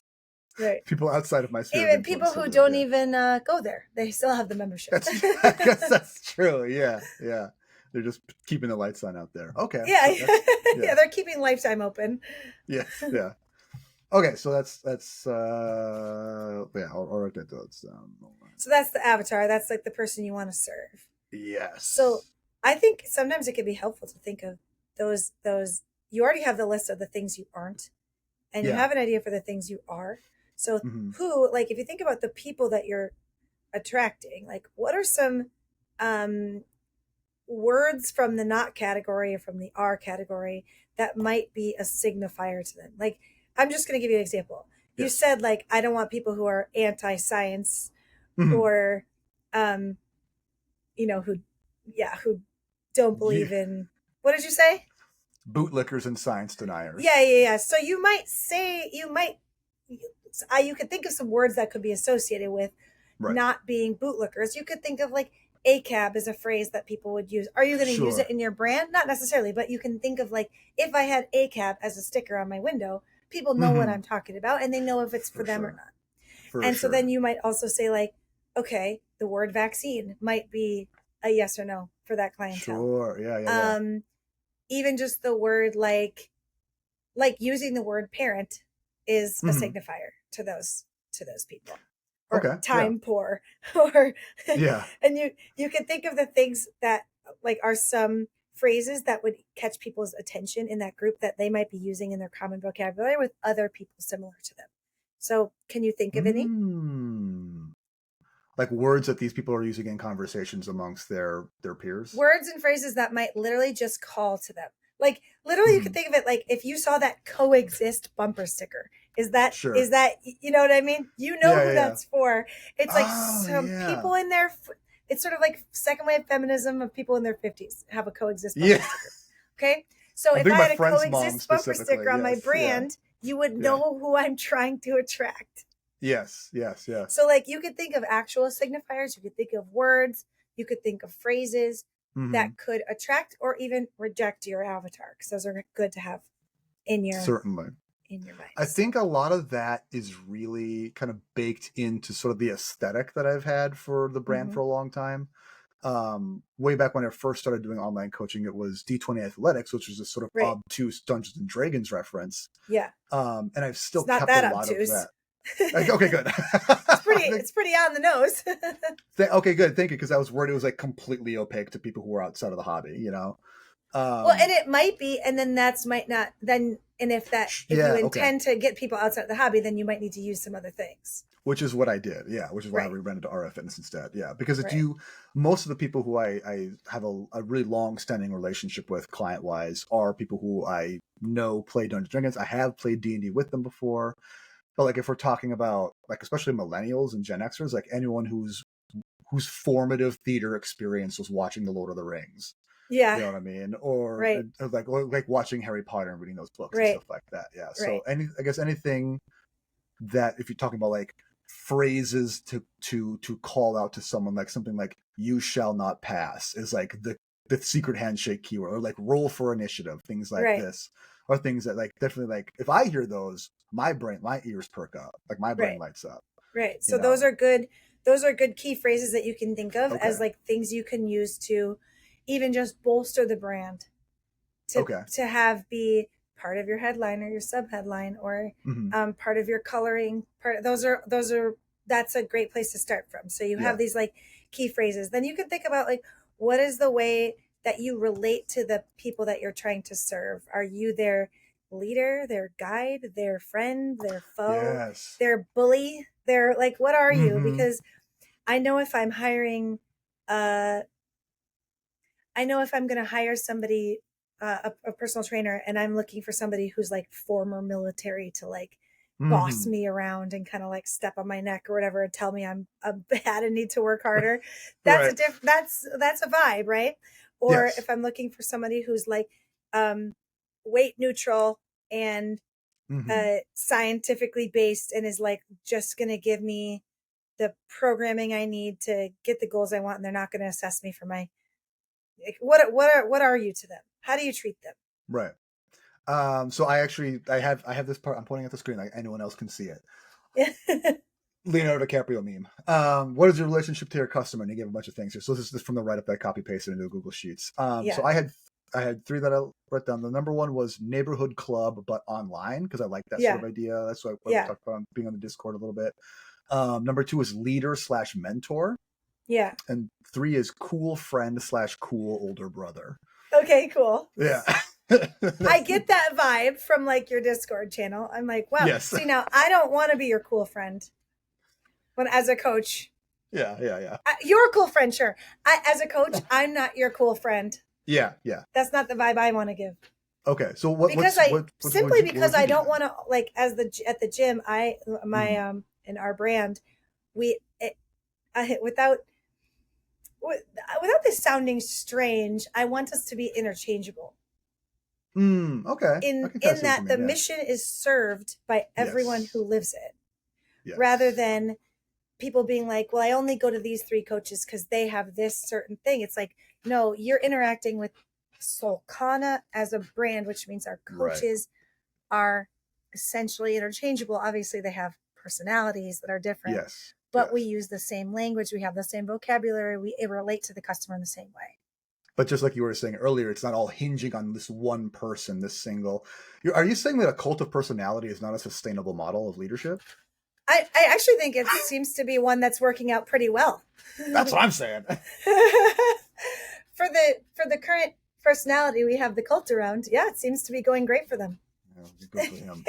Right. People outside of my sphere. Even people who don't even go there, they still have the membership. I guess that's true. Yeah. They're just keeping the lights on out there. Okay. Yeah. They're keeping Lifetime open. Yeah. Okay, so that's I'll write that down. So that's the avatar. That's like the person you want to serve. Yes. So I think sometimes it can be helpful to think of those, you already have the list of the things you aren't, and you have an idea for the things you are. So who, like, if you think about the people that you're attracting, like, what are some words from the not category or from the are category that might be a signifier to them? Like, I'm just going to give you an example. You said, like, I don't want people who are anti-science or, who don't believe in, what did you say? Bootlickers and science deniers. Yeah. So you could think of some words that could be associated with not being bootlickers. You could think of, like, ACAB is a phrase that people would use. Are you going to use it in your brand? Not necessarily, but you can think of, like, if I had ACAB as a sticker on my window, people know what I'm talking about, and they know if it's for them or not. So then you might also say, like, okay, the word vaccine might be a yes or no for that clientele. Yeah. Even just the word, like using the word parent is a signifier to those people. Or time poor, or and you can think of the things that, like, are some phrases that would catch people's attention in that group that they might be using in their common vocabulary with other people similar to them. So can you think of any? Like words that these people are using in conversations amongst their peers? Words and phrases that might literally just call to them. Like, literally, you could think of it like if you saw that coexist bumper sticker. Is that, you know what I mean? You know who that's for. It's like people in their, it's sort of like second wave feminism of people in their 50s have a coexist bumper sticker. Okay? So if I had a coexist bumper sticker on my brand, you would know who I'm trying to attract. Yes. So, like, you could think of actual signifiers, you could think of words, you could think of phrases that could attract or even reject your avatar, because those are good to have in your in your mind. I think a lot of that is really kind of baked into sort of the aesthetic that I've had for the brand for a long time. Way back when I first started doing online coaching, it was D20 Athletics, which was a sort of obtuse Dungeons and Dragons reference. Yeah. And I've still kept a lot of that. Okay, good. It's pretty on the nose. Okay, good. Thank you, because I was worried it was like completely opaque to people who were outside of the hobby, you know. Well, and it might be, and then might not. Then, and if you intend to get people outside the hobby, then you might need to use some other things. Which is what I did, which is why I rebranded to RF Fitness instead, because most of the people who I have a really long-standing relationship with, client-wise, are people who I know play Dungeons & Dragons. I have played D&D with them before. But, like, if we're talking about, like, especially millennials and Gen Xers, like anyone whose formative theater experience was watching The Lord of the Rings. Yeah. You know what I mean? Or like watching Harry Potter and reading those books and stuff like that. Yeah. So I guess anything that, if you're talking about like phrases to call out to someone, like something like "you shall not pass" is like the secret handshake keyword, or like "roll for initiative," things like this. Or things that, like, definitely, like, if I hear those, my ears perk up, like my brain lights up. Right. So those are good key phrases that you can think of as, like, things you can use to even just bolster the brand, to have be part of your headline or your sub headline, or part of your coloring. That's a great place to start from. So you have these, like, key phrases. Then you can think about, like, what is the way that you relate to the people that you're trying to serve? Are you their leader, their guide, their friend, their foe, their bully, their, like, what are you? Because I know if I'm hiring, I know if I'm going to hire somebody, a personal trainer, and I'm looking for somebody who's, like, former military to, like, boss me around and kind of, like, step on my neck or whatever and tell me I'm bad and need to work harder. That's that's a vibe, right? Or if I'm looking for somebody who's, like, weight neutral and scientifically based, and is, like, just going to give me the programming I need to get the goals I want, and they're not going to assess me for my, like, what are you to them? How do you treat them? Right. So I have this part. I'm pointing at the screen. Like anyone else can see it. Leonardo DiCaprio meme. What is your relationship to your customer? And he gave a bunch of things here. So this is from the write-up that I copy pasted into Google Sheets. So I had three that I wrote down. The number one was neighborhood club, but online, because I like that sort of idea. That's what we talked about being on the Discord a little bit. Number two is leader/mentor. Yeah. And 3 is cool friend / cool older brother. Okay, cool. Yeah. I get that vibe from like your Discord channel. I'm like, wow. Yes. See, now I don't want to be your cool friend. When as a coach. Yeah. You're a cool friend, sure. As a coach, I'm not your cool friend. Yeah. That's not the vibe I want to give. Okay, so what? Because I don't want to like at the gym. In our brand, without this sounding strange, I want us to be interchangeable. Okay. In that the mission is served by everyone who lives it, rather than people being like, well, I only go to these 3 coaches because they have this certain thing. It's like, no, you're interacting with Solcana as a brand, which means our coaches are essentially interchangeable. Obviously, they have personalities that are different, but we use the same language. We have the same vocabulary. We relate to the customer in the same way. But just like you were saying earlier, it's not all hinging on this one person, this single. Are you saying that a cult of personality is not a sustainable model of leadership? I actually think it seems to be one that's working out pretty well. That's what I'm saying. For the current personality we have the cult around, it seems to be going great for them. Good for him.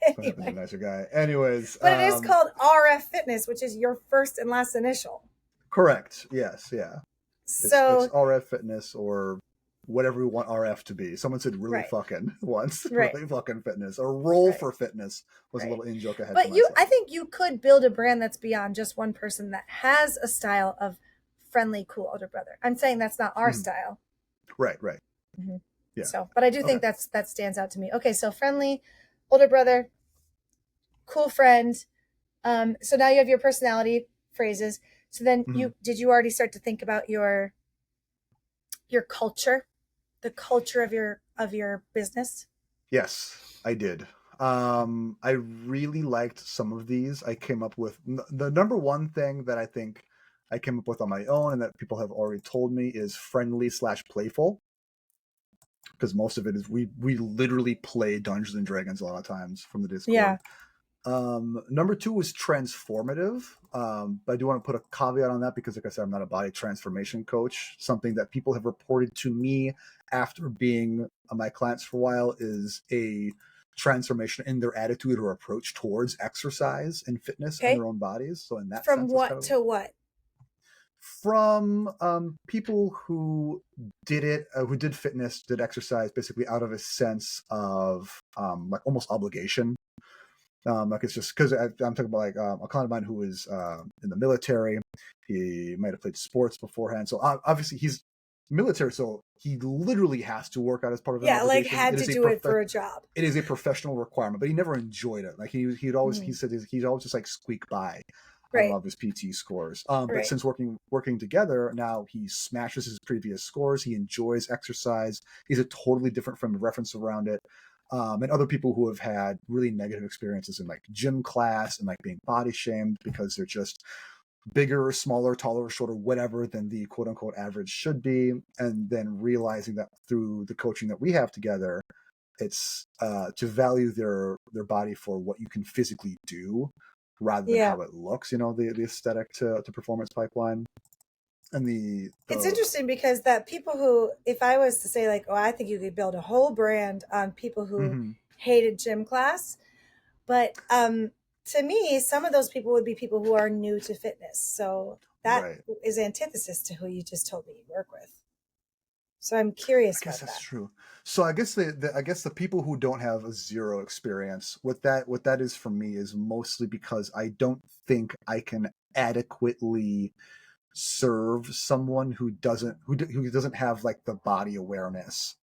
Anyway. A nicer guy. Anyways. But it is called RF Fitness, which is your first and last initial. Correct. Yes. Yeah. So it's RF Fitness or whatever we want RF to be. Someone said really fucking once. Really fucking fitness. Or roll for fitness was a little in-joke ahead. But I think you could build a brand that's beyond just one person that has a style of friendly, cool older brother. I'm saying that's not our style. Right. Mm-hmm. Yeah. So, but I do think that stands out to me. Okay, so friendly, older brother, cool friend. So now you have your personality phrases. So then did you already start to think about your culture, the culture of your business? Yes, I did. I really liked some of these. I came up with the number one thing that I think I came up with on my own and that people have already told me is friendly / playful. Because most of it is we literally play Dungeons and Dragons a lot of times from the Discord. Yeah. Number 2 was transformative. But I do want to put a caveat on that because, like I said, I'm not a body transformation coach. Something that people have reported to me after being my clients for a while is a transformation in their attitude or approach towards exercise and fitness in their own bodies. So in that from sense, what to what? From people who did it, who did fitness, did exercise, basically out of a sense of like almost obligation. Like it's just because I'm talking about like a client of mine who is in the military. He might have played sports beforehand, so obviously he's military, so he literally has to work out as part of an obligation. Like had to do it for a job. It is a professional requirement, but he never enjoyed it. Like he'd always he said he'd always just like squeak by. I love his PT scores. But since working together, now he smashes his previous scores. He enjoys exercise. He's a totally different frame of reference around it. And other people who have had really negative experiences in like gym class and like being body shamed because they're just bigger, smaller, taller, shorter, whatever than the quote unquote average should be. And then realizing that through the coaching that we have together, it's to value their body for what you can physically do rather than how it looks, the aesthetic to performance pipeline. And it's interesting because that people who, if I was to say like, oh, I think you could build a whole brand on people who hated gym class, but to me, some of those people would be people who are new to fitness. So that is antithesis to who you just told me you work with. So I'm curious. I guess that's true. So I guess the people who don't have a zero experience, what that is for me is mostly because I don't think I can adequately serve someone who doesn't have like the body awareness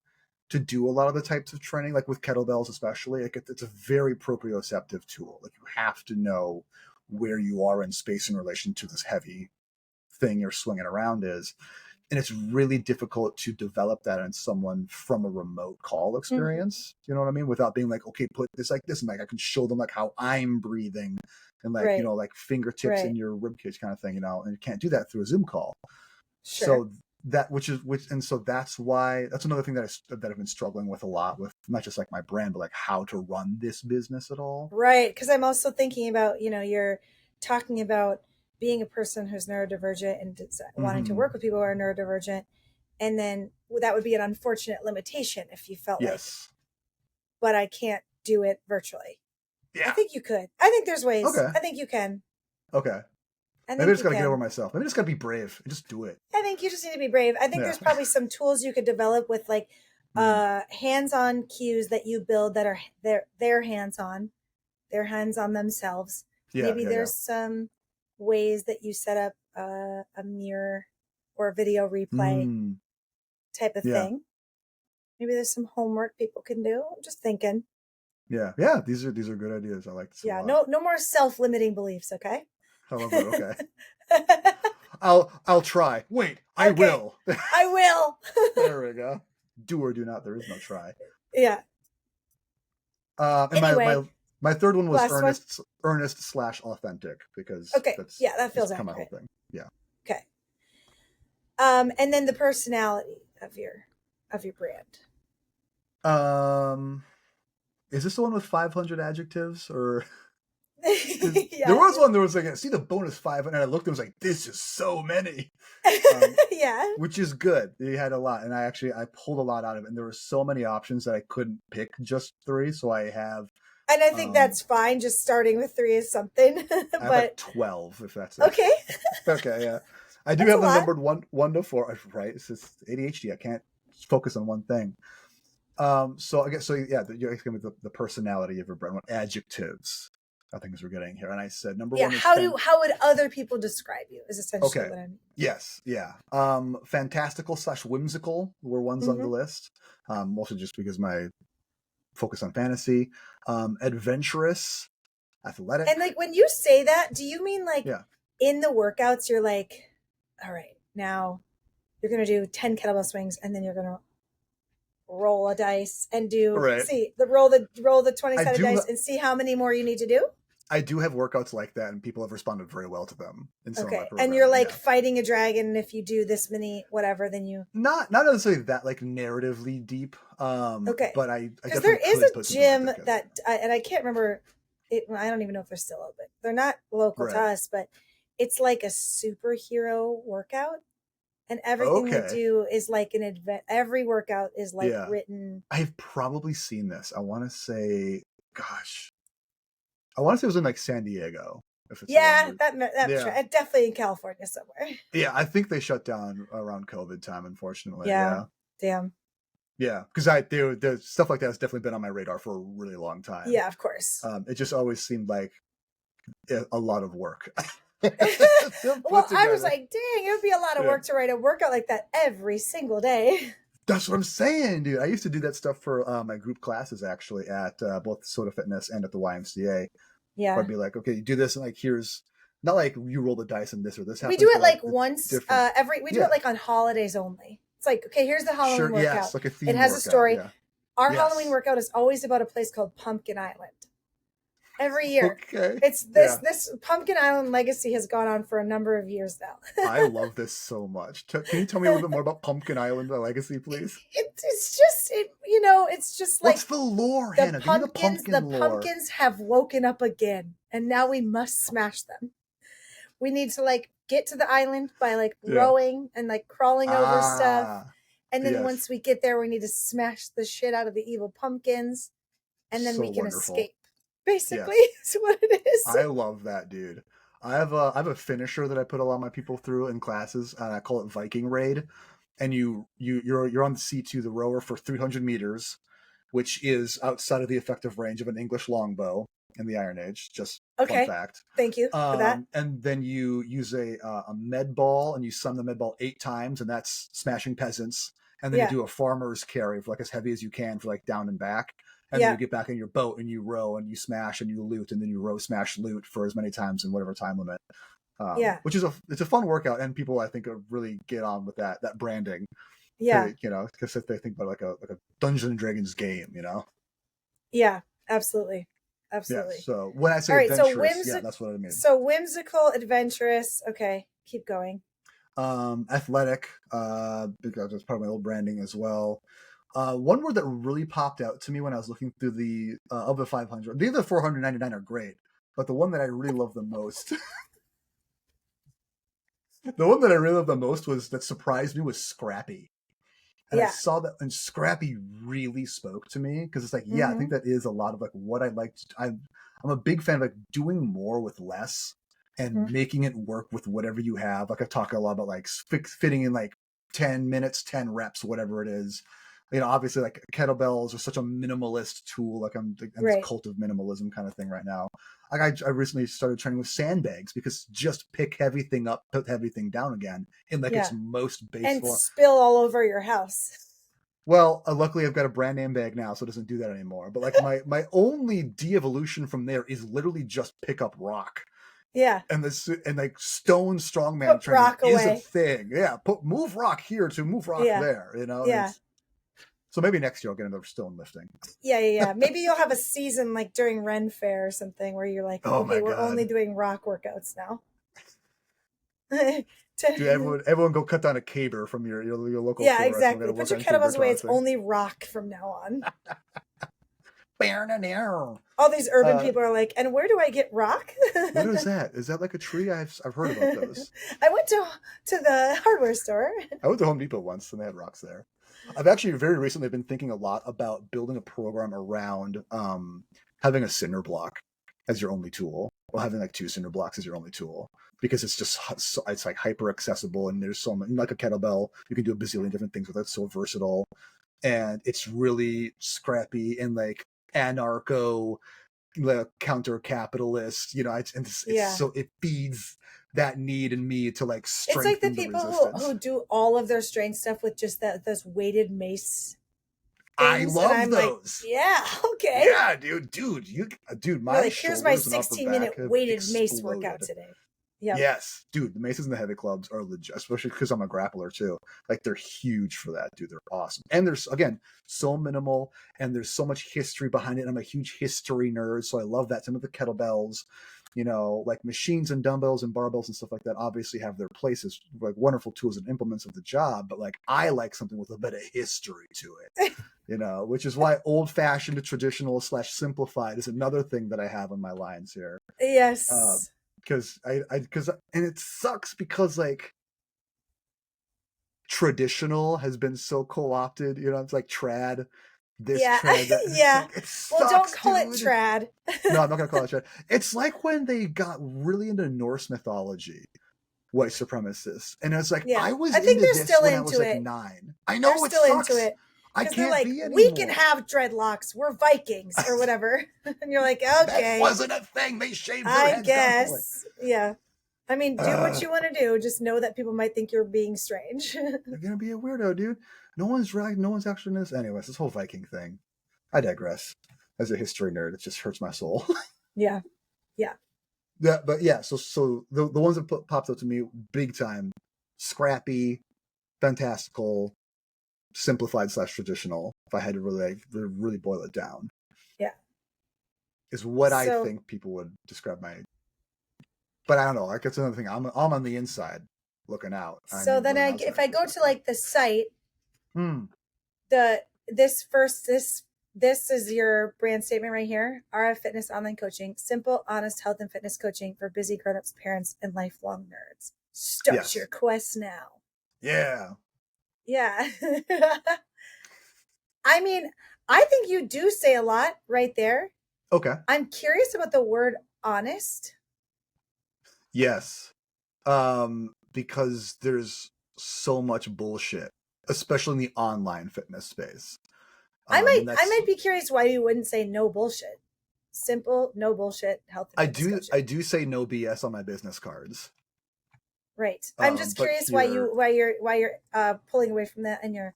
to do a lot of the types of training, like with kettlebells especially. Like it's a very proprioceptive tool. Like you have to know where you are in space in relation to this heavy thing you're swinging around is. And it's really difficult to develop that in someone from a remote call experience. You know what I mean? Without being like, okay, put this like this, and like I can show them like how I'm breathing and like like fingertips in your rib cage kind of thing, and you can't do that through a Zoom call. Sure. So that's why that's another thing that I've been struggling with a lot with not just like my brand, but like how to run this business at all. Right. Because I'm also thinking about, you're talking about being a person who's neurodivergent and wanting to work with people who are neurodivergent. And then that would be an unfortunate limitation if you felt like, but I can't do it virtually. Yeah. I think you could. I think there's ways. Okay. I think you can. Okay. Maybe I just got to get over myself. Maybe I just got to be brave and just do it. I think you just need to be brave. I think there's probably some tools you could develop with like hands-on cues that you build that are their hands-on. Their hands-on themselves. Yeah, maybe there's some ways that you set up a mirror or a video replay type of thing. Maybe there's some homework people can do. I'm just thinking. Yeah. These are good ideas. I like this. Yeah. No more self-limiting beliefs. Okay. However, okay. I'll try. Wait, I will. I will. There we go. Do or do not. There is no try. Yeah. And anyway, my third one was earnest/authentic because that feels kind of my whole thing. Yeah. Okay. And then the personality of your brand. Is this the one with 500 adjectives or? There was one that was like, see the bonus 500, and I looked and was like, this is so many. Which is good. They had a lot, and I pulled a lot out of it, and there were so many options that I couldn't pick just 3, so I have. And I think that's fine. Just starting with 3 is something. I have like 12, if that's okay. Okay, yeah. I do have them numbered 1 to 4. Right, it's just ADHD. I can't focus on one thing. So I guess you're asking me the personality of your brand. What adjectives I think we're getting here, and I said number 1. How would other people describe you? Is essentially what I mean. Yes, yeah. Fantastical/whimsical were ones on the list. Mostly just because my focus on fantasy. Adventurous, athletic. And like when you say that, do you mean like in the workouts you're like, all right, now you're gonna do 10 kettlebell swings and then you're gonna roll a dice and do roll the 20-sided dice and see how many more you need to do? I do have workouts like that, and people have responded very well to them. And you're like fighting a dragon, and if you do this many whatever, then you not necessarily that like narratively deep. But I because there is a gym that and I can't remember it. I don't even know if they're still open. They're not local to us, but it's like a superhero workout, and everything they do is like an event. Every workout is like written. I've probably seen this. I want to say, it was in like San Diego. If it's that definitely in California somewhere. Yeah, I think they shut down around COVID time, unfortunately. Yeah. Damn. Yeah, because the stuff like that has definitely been on my radar for a really long time. Yeah, of course. It just always seemed like a lot of work. Well, I was like, dang, it would be a lot of work to write a workout like that every single day. That's what I'm saying, dude. I used to do that stuff for my group classes, actually, at both Soda Fitness and at the YMCA. Yeah. I'd be like, okay, you do this, and like, here's not like you roll the dice and this or this happens. We do it like once do it like on holidays only. It's like, okay, here's the Halloween workout. Yes, like a theme has workout, a story. Yeah. Our Halloween workout is always about a place called Pumpkin Island. Every year. Okay. It's this Pumpkin Island legacy has gone on for a number of years now. I love this so much. Can you tell me a little bit more about Pumpkin Island, the legacy, please? It's just like what's the lore, Hannah? The pumpkins have woken up again, and now we must smash them. We need to like get to the island by like rowing and like crawling over stuff. And then once we get there, we need to smash the shit out of the evil pumpkins, and then we can escape. Basically, is what it is. I love that, dude. I have a finisher that I put a lot of my people through in classes, and I call it Viking Raid. And you're on the C2, the rower, for 300 meters, which is outside of the effective range of an English longbow in the Iron Age. Just fun fact. Thank you for that. And then you use a med ball, and you summon the med ball 8 times, and that's smashing peasants. And then you do a farmer's carry for like as heavy as you can for like down and back. And then you get back in your boat and you row and you smash and you loot, and then you row, smash, loot for as many times in whatever time limit. Which is it's a fun workout, and people I think really get on with that branding. Yeah, because they think about like a Dungeons and Dragons game, Yeah, absolutely. Yeah, so when I say adventurous, that's what I mean. So whimsical, adventurous. Okay, keep going. Athletic, because that's part of my old branding as well. One word that really popped out to me when I was looking through the of the 500, the other 499 are great, but the one that I really love the most The one that I really loved the most that surprised me was Scrappy. And I Yeah. saw that, and Scrappy really spoke to me because it's like, yeah, I think Mm-hmm. that is a lot of like what I like. I'm a big fan of like doing more with less and Mm-hmm. making it work with whatever you have. Like I talk a lot about like fitting in like 10 minutes, 10 reps, whatever it is. You know, obviously like kettlebells are such a minimalist tool. Like I'm this Right. cult of minimalism kind of thing right now. Like I recently started training with sandbags because just pick everything up, put everything down again in like its Yeah. most base And form. spill all over your house. Well, luckily I've got a brand name bag now, so it doesn't do that anymore. But like my only de-evolution from there is literally just pick up rock, Yeah. and this and like stone strongman Put training rock is a away. thing. Yeah, move rock here to move rock Yeah. there. You know, and Yeah. it's so maybe next year I'll get into stone lifting. Yeah. Maybe you'll have a season like during Ren Fair or something where you're like, Oh okay, my we're only god, doing rock workouts now. dude! Everyone go cut down a caber from your local Yeah, forest. We're exactly. gonna Put work your on caber kettlebells away. It's tossing. only rock from now on. Uh, All these urban people are like, and where do I get rock? what is that? Is that like a tree? I've heard about those. I went to the hardware store. I went to Home Depot once and they had rocks there. I've actually very recently been thinking a lot about building a program around having a cinder block as your only tool, or having like 2 cinder blocks as your only tool, because it's just it's like hyper accessible and there's so much like a kettlebell. You can do a bazillion different things with it. It's so versatile and it's really scrappy and like anarcho, like, counter capitalist. You know, it's Yeah. so it feeds that need in me to like It's like the strengthen the people resistance. who do all of their strength stuff with just those weighted mace I things. And love I'm like, those. yeah, okay. Yeah, dude, You're my like, here's my shoulders and upper 16-minute back have weighted mace workout exploded. today. Yep. Yes, dude, the maces and the heavy clubs are legit, especially because I'm a grappler too. Like they're huge for that, dude. They're awesome, and there's again so minimal, and there's so much history behind it. And I'm a huge history nerd, so I love that. Some of the kettlebells, you know, like machines and dumbbells and barbells and stuff like that, obviously have their places, like wonderful tools and implements of the job. But like I like something with a bit of history to it, you know, which is why old-fashioned, traditional slash simplified is another thing that I have on my lines here. Yes. Because and it sucks because like traditional has been so co-opted, you know, it's like trad, this Yeah. trad, that, and it's Yeah. like it Well, don't sucks, call it dude. trad. No, I'm not gonna call it trad. It's like when they got really into Norse mythology, white supremacists, and it's like Yeah. I was I think into they're this still when I was into like it. 9. I They're know it still into sucks. it. I Because they're can't like, be we can anymore. have dreadlocks. We're Vikings or whatever. And you're like, That okay. wasn't a thing. They shaved their I heads down fully. guess. Yeah. I mean, do what you want to do. Just know that people might think you're being strange. You're gonna be a weirdo, dude. No one's right. No one's actually in this. Anyways, this whole Viking thing. I digress. As a history nerd, it just hurts my soul. Yeah. Yeah. Yeah, but yeah. So the ones that popped up to me big time, scrappy, fantastical, simplified slash traditional. If I had to really boil it down, Yeah. is what I So, think people would describe my. But I don't know. Like that's another thing. I'm on the inside, looking out. I so need then an if outsider's I go to perspective. like the site, Hmm. this is your brand statement right here. RF Fitness Online Coaching, simple, honest health and fitness coaching for busy grown-ups, parents, and lifelong nerds. Start Yes. your quest now. Yeah. Yeah. I mean, I think you do say a lot right there. Okay. I'm curious about the word honest. Yes. Because there's so much bullshit, especially in the online fitness space. I might be curious why you wouldn't say no bullshit. Simple, no bullshit health and fitness coaching. I do say no BS on my business cards. Right. I'm just curious why you're pulling away from that in your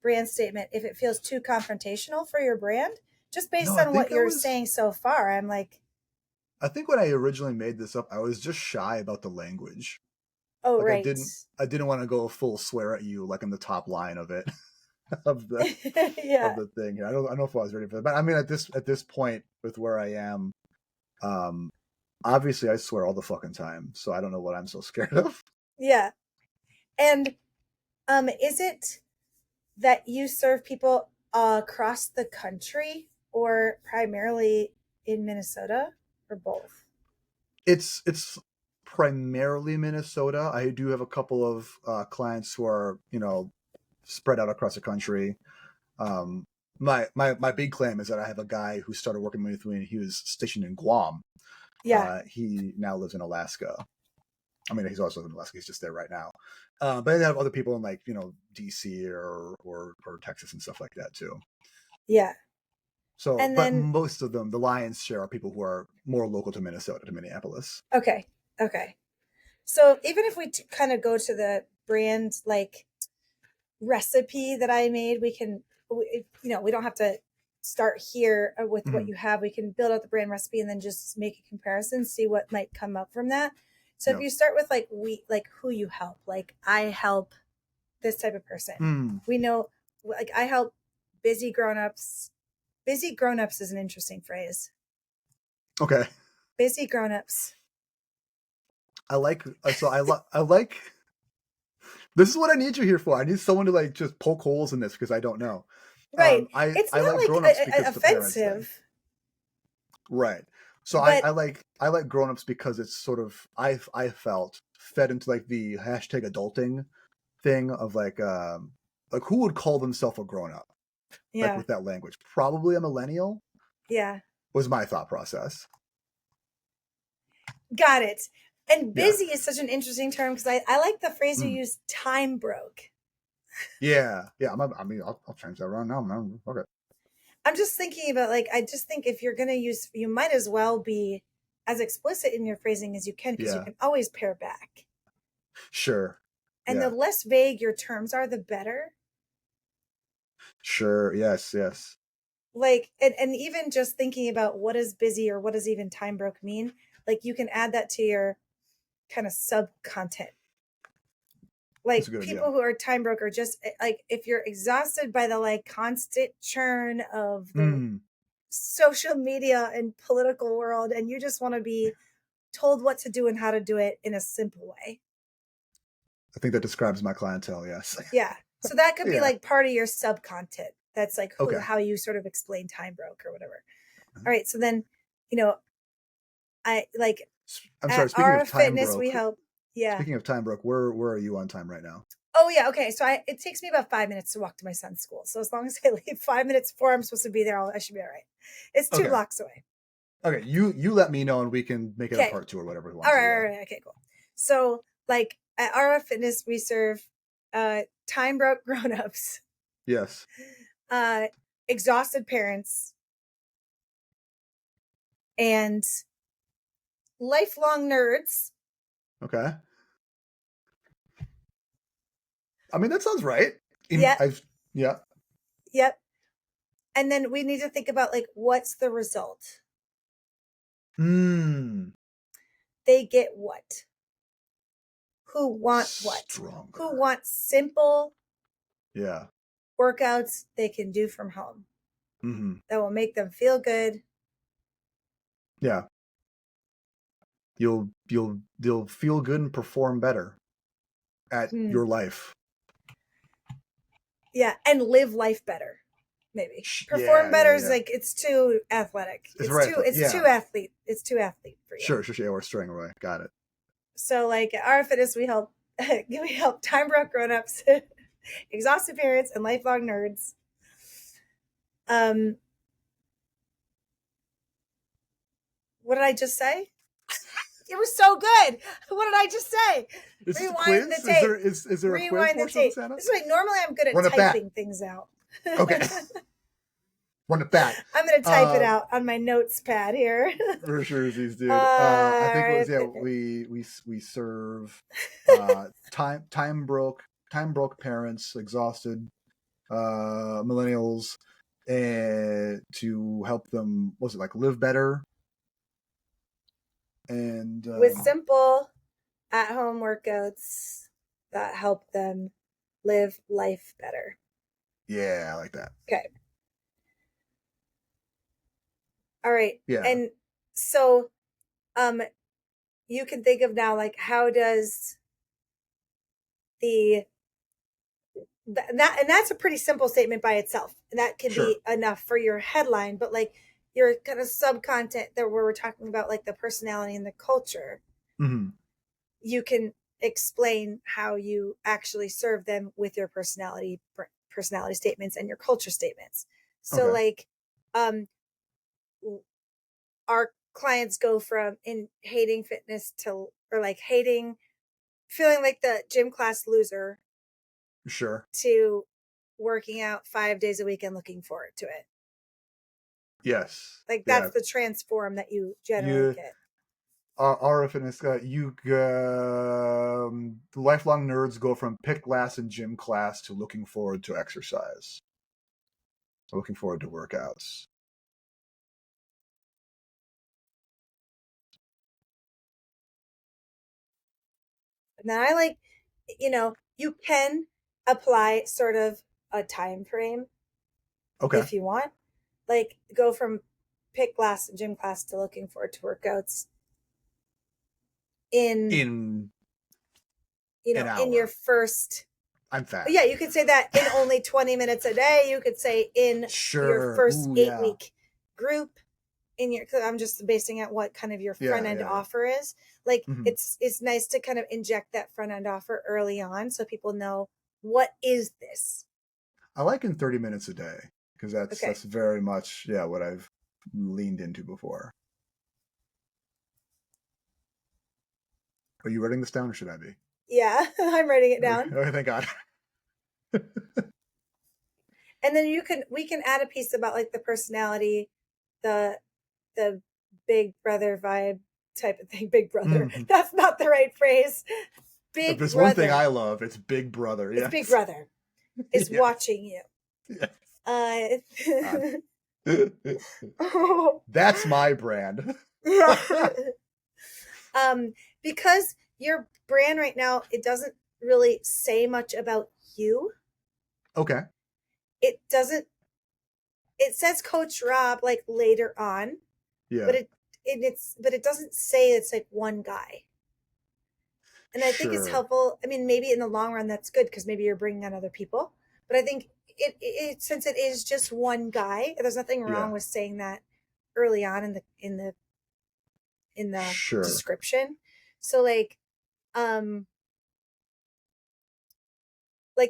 brand statement if it feels too confrontational for your brand. Just based on what you're saying so far, I'm like, I think when I originally made this up, I was just shy about the language. oh, like right. I didn't want to go full swear at you like in the top line of it. of the yeah. of the thing. I don't know if I was ready for that. But I mean at this point with where I am, obviously I swear all the fucking time. So I don't know what I'm so scared of. Yeah. And is it that you serve people across the country or primarily in Minnesota or both? It's primarily Minnesota. I do have a couple of clients who are, spread out across the country. My big claim is that I have a guy who started working with me and he was stationed in Guam. Yeah. He now lives in Alaska. I mean, he's also in Alaska. He's just there right now. But I have other people in like, DC or Texas and stuff like that too. Yeah. So, and but then, most of them, the lion's share are people who are more local to Minnesota, to Minneapolis. Okay. So even if we kind of go to the brand like recipe that I made, we don't have to start here with what you have. We can build out the brand recipe and then just make a comparison, see what might come up from that. So if you start with like who you help, like I help this type of person. We know, like I help busy grown-ups. Busy grown-ups is an interesting phrase. Okay. Busy grown-ups. I like this is what I need you here for. I need someone to like just poke holes in this because I don't know. Right. It's not like like grown-ups because offensive. Right. So I like grown-ups because it's sort of I felt fed into like the hashtag adulting thing of like who would call themselves a grown-up? Yeah. Like with that language. Probably a millennial. Yeah. Was my thought process. Got it. And busy is such an interesting term because I like the phrase you use, time broke. Yeah. I'll change that around now, man. Okay. I'm just thinking about I just think if you're going to use, you might as well be as explicit in your phrasing as you can because you can always pare back. Sure. And the less vague your terms are, the better. Sure. Yes. Like, and even just thinking about what is busy or what does even time broke mean, like you can add that to your kind of sub content. Like people who are time broke are just like, if you're exhausted by the like constant churn of the social media and political world and you just want to be told what to do and how to do it in a simple way. I think that describes my clientele. Yes. Yeah. So that could be like part of your sub content. That's like how you sort of explain time broke or whatever. All right. So then, I like, I'm sorry. Speaking of time Fitness, broke, we help. Yeah. Speaking of time broke, where are you on time right now? Oh yeah. Okay. So it takes me about 5 minutes to walk to my son's school. So as long as I leave 5 minutes before I'm supposed to be there, I should be all right. It's 2 blocks away. Okay. You let me know and we can make it a part 2 or whatever we want. All right. Okay, cool. So like at RF Fitness, we serve time broke grown-ups. Yes. Exhausted parents and lifelong nerds. Okay. I mean, that sounds right. Yep. Yep. And then we need to think about like, what's the result? They get what? Who want what? Stronger. Who want simple workouts they can do from home that will make them feel good. Yeah. You'll feel good and perform better at your life. Yeah, and live life better. Maybe perform better is like it's too athletic. It's too athlete. It's too athlete for you. Sure. Yeah, we're straying away. Got it. So like at our fitness, we help time broke grown-ups, exhausted parents, and lifelong nerds. What did I just say? It was so good. What did I just say? Is Rewind the tape. Is there a quiz portion, Santa? This is like normally I'm good at typing things out. Okay. Run it back. I'm going to type it out on my notes pad here. For sure, dude. I think it was we serve time broke parents, exhausted millennials, and to help them. Was it like live better? And with simple at-home workouts that help them live life better. Yeah, I like that. Okay. All right. Yeah. And so you can think of now like how does that's a pretty simple statement by itself. And that could be enough for your headline, but like your kind of sub content that we're talking about, like the personality and the culture. you can explain how you actually serve them with your personality statements and your culture statements. So like, our clients go from in hating fitness to, or like feeling like the gym class loser. Sure. To working out 5 days a week and looking forward to it. Yes. Like that's the transform that you generally get. Our fitness, lifelong nerds go from pick class and gym class to looking forward to exercise. Looking forward to workouts. And then I like, you can apply sort of a time frame. Okay. If you want. Like go from pick class and gym class to looking forward to workouts in your first. I'm fast. Yeah, you could say that in only 20 minutes a day. You could say in your first 8-week group. I'm just basing out what kind of your front end offer is. Like it's nice to kind of inject that front end offer early on so people know what is this. I like in 30 minutes a day because that's very much what I've leaned into before. Are you writing this down or should I be? Yeah, I'm writing it down. Okay, thank God. And then we can add a piece about like the personality, the big brother vibe type of thing. Big brother. Mm-hmm. That's not the right phrase. If there's one thing I love, it's Big Brother. It's Big Brother is watching you. That's my brand. Because your brand right now, it doesn't really say much about you. Okay. It says Coach Rob like later on. Yeah. But it doesn't say it's like one guy. And I think it's helpful. I mean, maybe in the long run that's good because maybe you're bringing on other people. But I think it since it is just one guy, there's nothing wrong with saying that early on in the description. So like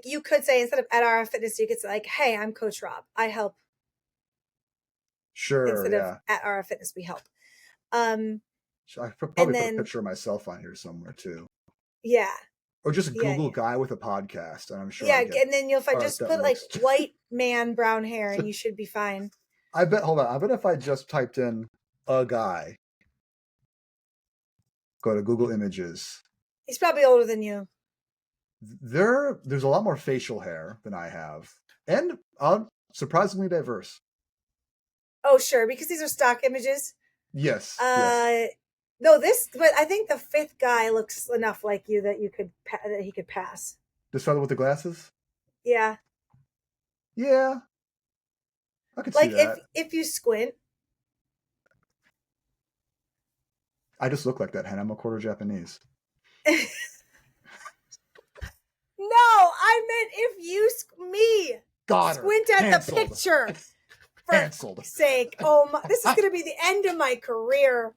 you could say instead of at RF Fitness, you could say like, "Hey, I'm Coach Rob. I help." Sure. Instead of at RF Fitness, we help. I probably put a picture of myself on here somewhere too. Yeah. Or just Google guy with a podcast, and I'm sure. Yeah, and then you'll find just put like white man, brown hair, and you should be fine. I bet. Hold on. I bet if I just typed in a guy, go to Google Images. He's probably older than you. There's a lot more facial hair than I have, and surprisingly diverse. Oh, sure, because these are stock images. Yes. No, but I think the fifth guy looks enough like you that he could pass. This fellow with the glasses? Yeah. Yeah. I could see that. Like if you squint. I just look like that, Hanna. I'm a quarter Japanese. No, I meant if you squint at the picture. For Canceled. Sake. Oh my, this is going to be the end of my career.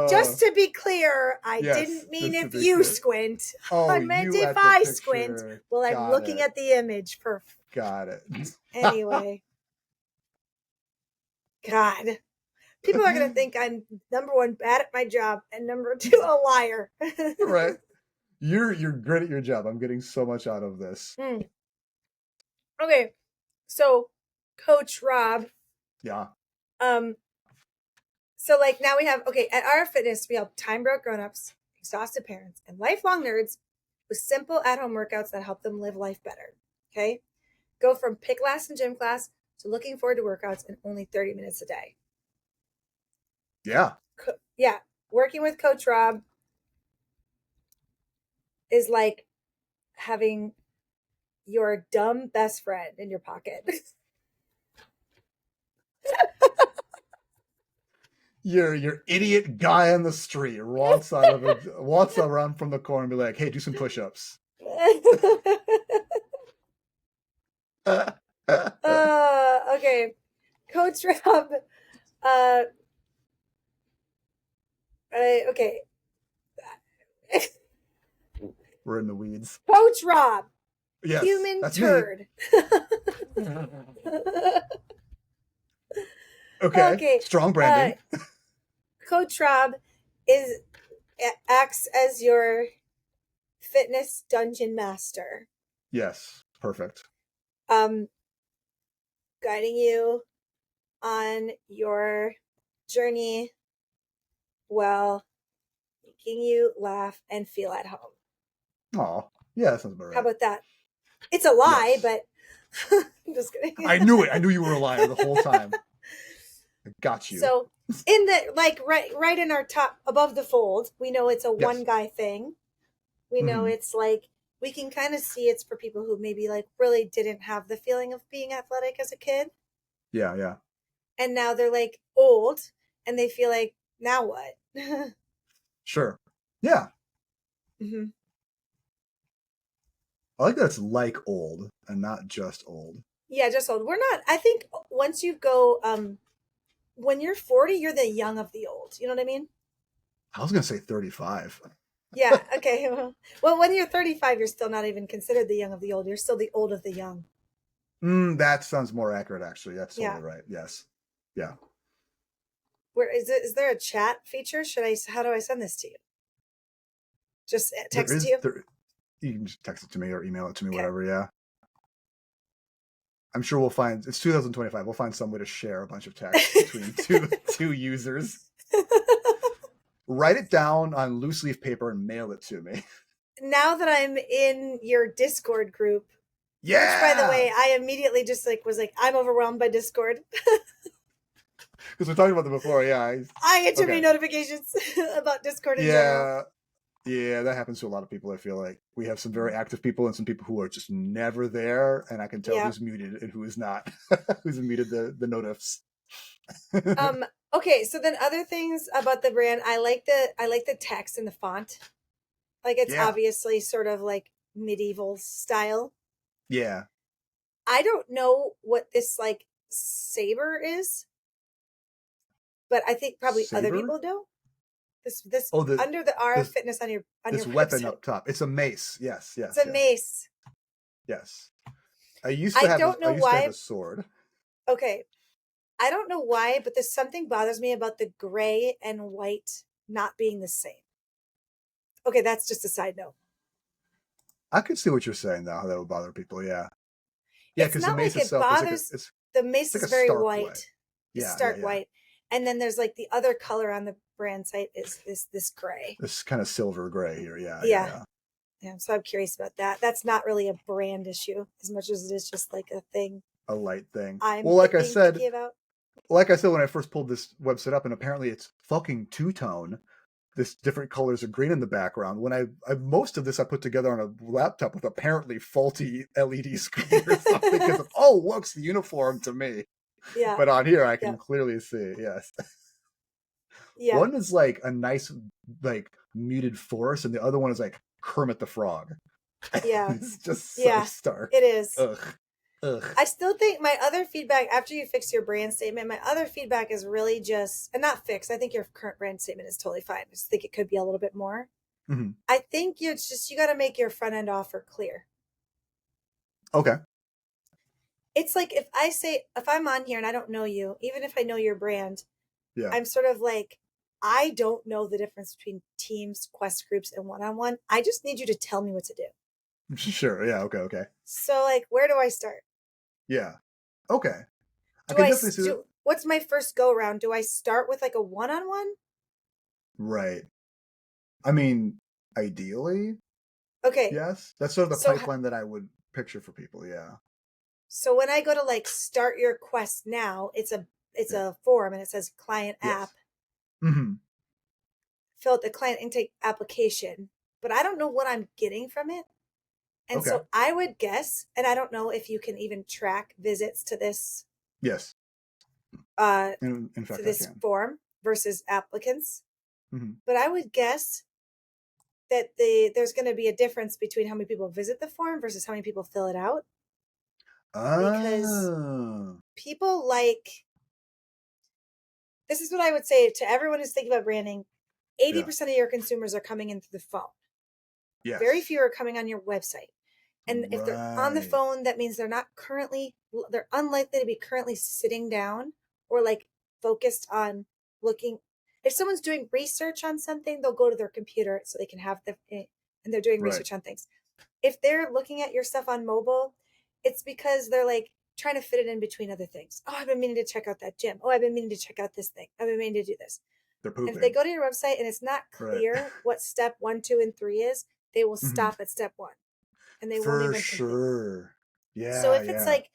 Just to be clear, I didn't mean if you squint. I meant if I squint. Well, I'm looking at the image. Perfect. Got it. Anyway. God. People are going to think I'm number one, bad at my job, and number two, a liar. Right. You're great at your job. I'm getting so much out of this. Okay. So, Coach Rob. Yeah. So like now we have, at our fitness, we help time broke grownups, exhausted parents, and lifelong nerds with simple at-home workouts that help them live life better. Okay. Go from pick class and gym class to looking forward to workouts in only 30 minutes a day. Yeah. Working with Coach Rob is like having your dumb best friend in your pocket. Your idiot guy on the street walks around from the corner and be like, "Hey, do some push-ups." Okay, Coach Rob Okay. We're in the weeds. Coach Rob. Yes, Human that's turd. Okay. Strong branding. Coach Rob acts as your fitness dungeon master. Yes, perfect. Guiding you on your journey while making you laugh and feel at home. Oh, yeah, that sounds about right. How about that? It's a lie, but I'm just kidding. I knew it. I knew you were a liar the whole time. I got you. So in the right in our top above the fold, we know it's a one guy thing. We know it's like we can kind of see it's for people who maybe like really didn't have the feeling of being athletic as a kid. Yeah. And now they're like old and they feel like, now what? Sure. Yeah. Mm-hmm. I like that it's like old and not just old. Yeah, just old. We're not, I think once you go, when you're 40, you're the young of the old. You know what I mean? I was going to say 35. Yeah. Okay. Well, when you're 35, you're still not even considered the young of the old. You're still the old of the young. That sounds more accurate, actually. That's totally right. Yes. Yeah. Where is it? Is there a chat feature? How do I send this to you? Just text it to you? You can just text it to me or email it to me, whatever. Yeah. I'm sure we'll find, it's 2025. We'll find some way to share a bunch of text between two users. Write it down on loose leaf paper and mail it to me. Now that I'm in your Discord group, which by the way, I immediately just was like, I'm overwhelmed by Discord. Because we're talking about them before, yeah. I get too many notifications about Discord in general. Yeah, that happens to a lot of people. I feel like we have some very active people and some people who are just never there, and I can tell who's muted and who is not, who's muted the notifs. Okay, so then other things about the brand, I like the text and the font. Like it's obviously sort of like medieval style. Yeah. I don't know what this like saber is, but I think probably other people do. This under the RF Fitness on your weapon website. up top. It's a mace. Yes. It's a mace. Yes. I used to have a sword. Okay. I don't know why, but there's something bothers me about the gray and white not being the same. Okay, that's just a side note. I could see what you're saying, though, how that would bother people. Yeah. Yeah, because the mace like itself the mace is very white. It's stark white. And then there's like the other color on the brand site is this gray. This kind of silver gray here. Yeah. So I'm curious about that. That's not really a brand issue as much as it is just like a thing. A light thing. Like I said, when I first pulled this website up, and apparently it's fucking two-tone. This different colors of green in the background. When I most of this I put together on a laptop with apparently faulty LED screen or something because looks uniform to me. Yeah. But on here I can clearly see. Yes. Yeah. One is like a nice like muted forest, and the other one is like Kermit the Frog. Yeah. It's just so stark. It is. Ugh. I still think my other feedback after you fix your brand statement, my other feedback is really just, and not fix. I think your current brand statement is totally fine. I just think it could be a little bit more. Mm-hmm. I think you got to make your front end offer clear. Okay. It's like if I'm on here and I don't know you, even if I know your brand, I'm sort of like, I don't know the difference between teams, quest groups, and one-on-one. I just need you to tell me what to do. Sure. Yeah. Okay. So like, where do I start? Yeah. Okay. What's my first go around? Do I start with like a one-on-one? Right. I mean, ideally. Okay. Yes. That's sort of the pipeline that I would picture for people. Yeah. So when I go to like start your quest now, it's a form and it says client app. Mm-hmm. Fill out the client intake application, but I don't know what I'm getting from it. And so I would guess, and I don't know if you can even track visits to this. Yes. In fact, to this form versus applicants. Mm-hmm. But I would guess that there's going to be a difference between how many people visit the form versus how many people fill it out. Because people this is what I would say to everyone who's thinking about branding. 80% of your consumers are coming in through the phone. Yes. Very few are coming on your website. And if they're on the phone, that means they're unlikely to be currently sitting down or like focused on looking. If someone's doing research on something, they'll go to their computer so they can have and they're doing research on things. If they're looking at your stuff on mobile, it's because they're like trying to fit it in between other things. Oh, I've been meaning to check out that gym. Oh, I've been meaning to check out this thing. I've been meaning to do this. They're pooping. If they go to your website and it's not clear what step 1, 2, and 3 is, they will stop at step 1. And they won't even complete. Yeah. So if it's like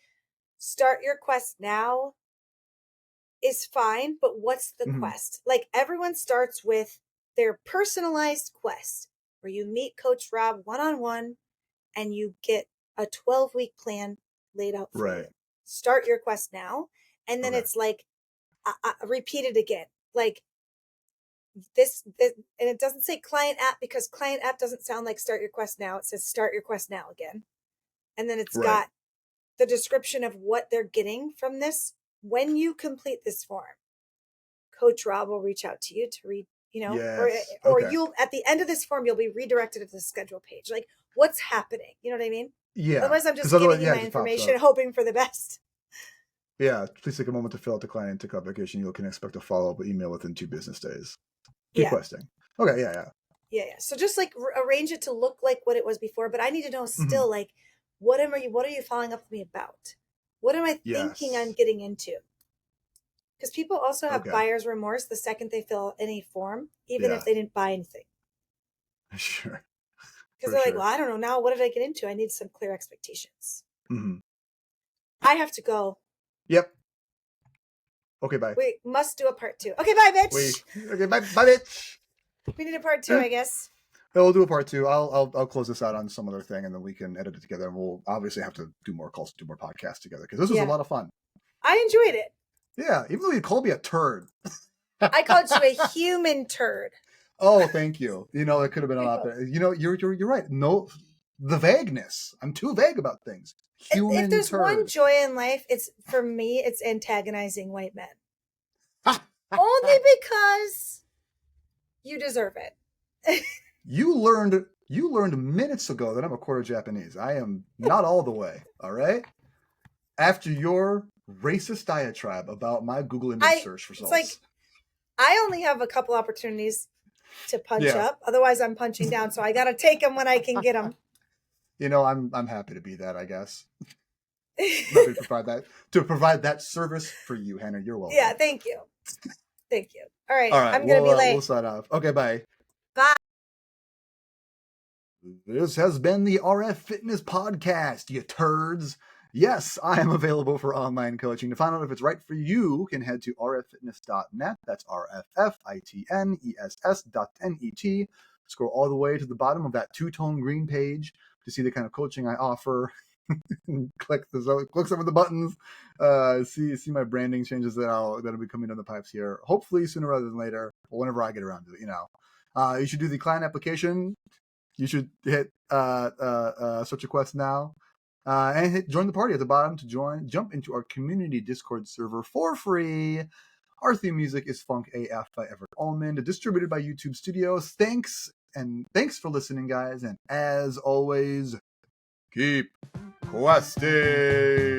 start your quest now is fine, but what's the quest? Like everyone starts with their personalized quest where you meet Coach Rob one-on-one and you get a 12-week plan laid out for you. Start your quest now. And then it's like, repeat it again. Like this, and it doesn't say client app because client app doesn't sound like start your quest now. It says start your quest now again. And then it's got the description of what they're getting from this. When you complete this form, Coach Rob will reach out to you to read, or you'll, at the end of this form, you'll be redirected to the schedule page. Like what's happening? You know what I mean? Yeah. Otherwise I'm just giving you my information, hoping for the best. Yeah. Please take a moment to fill out the client tick application. You can expect a follow-up email within 2 business days. Keep questing. Okay. Yeah. So just like arrange it to look like what it was before, but I need to know still like, what are you following up with me about? What am I thinking I'm getting into? Because people also have buyer's remorse the second they fill any form, even if they didn't buy anything. Sure. Because they're like, well, I don't know now. What did I get into? I need some clear expectations. I have to go. Yep. Okay, bye. We must do a part 2. Okay, bye, bitch. Okay, bye, bitch. We need a part 2, I guess. We'll do a part 2. I'll close this out on some other thing, and then we can edit it together. And we'll obviously have to do more calls, do more podcasts together because this was a lot of fun. I enjoyed it. Yeah, even though you called me a turd. I called you a human turd. Oh, thank you. It could have been a lot better. You're right. No, the vagueness. I'm too vague about things. Human if there's turd. one joy in life, it's for me, it's antagonizing white men. Only because you deserve it. You learned minutes ago that I'm a quarter Japanese. I am not all the way. All right. After your racist diatribe about my Google image search results, it's like I only have a couple opportunities to punch up. Otherwise, I'm punching down. So I got to take them when I can get them. I'm happy to be that. I guess. Happy to provide that service for you, Hanna. You're welcome. Yeah. Thank you. Thank you. All right. I'm going to be late. We'll sign off. Okay. Bye. Bye. This has been the RF Fitness Podcast, you turds. Yes, I am available for online coaching. To find out if it's right for you, you can head to rffitness.net. That's rffitness.net. Scroll all the way to the bottom of that 2-tone green page to see the kind of coaching I offer. click some of the buttons. See my branding changes that'll be coming down the pipes here. Hopefully sooner rather than later, or whenever I get around to it. You should do the client application. You should hit search a quest now. And hit join the party at the bottom to jump into our community Discord server for free. Our theme music is Funk AF by Everett Allman, distributed by YouTube Studios. Thanks for listening, guys. And as always, keep questing.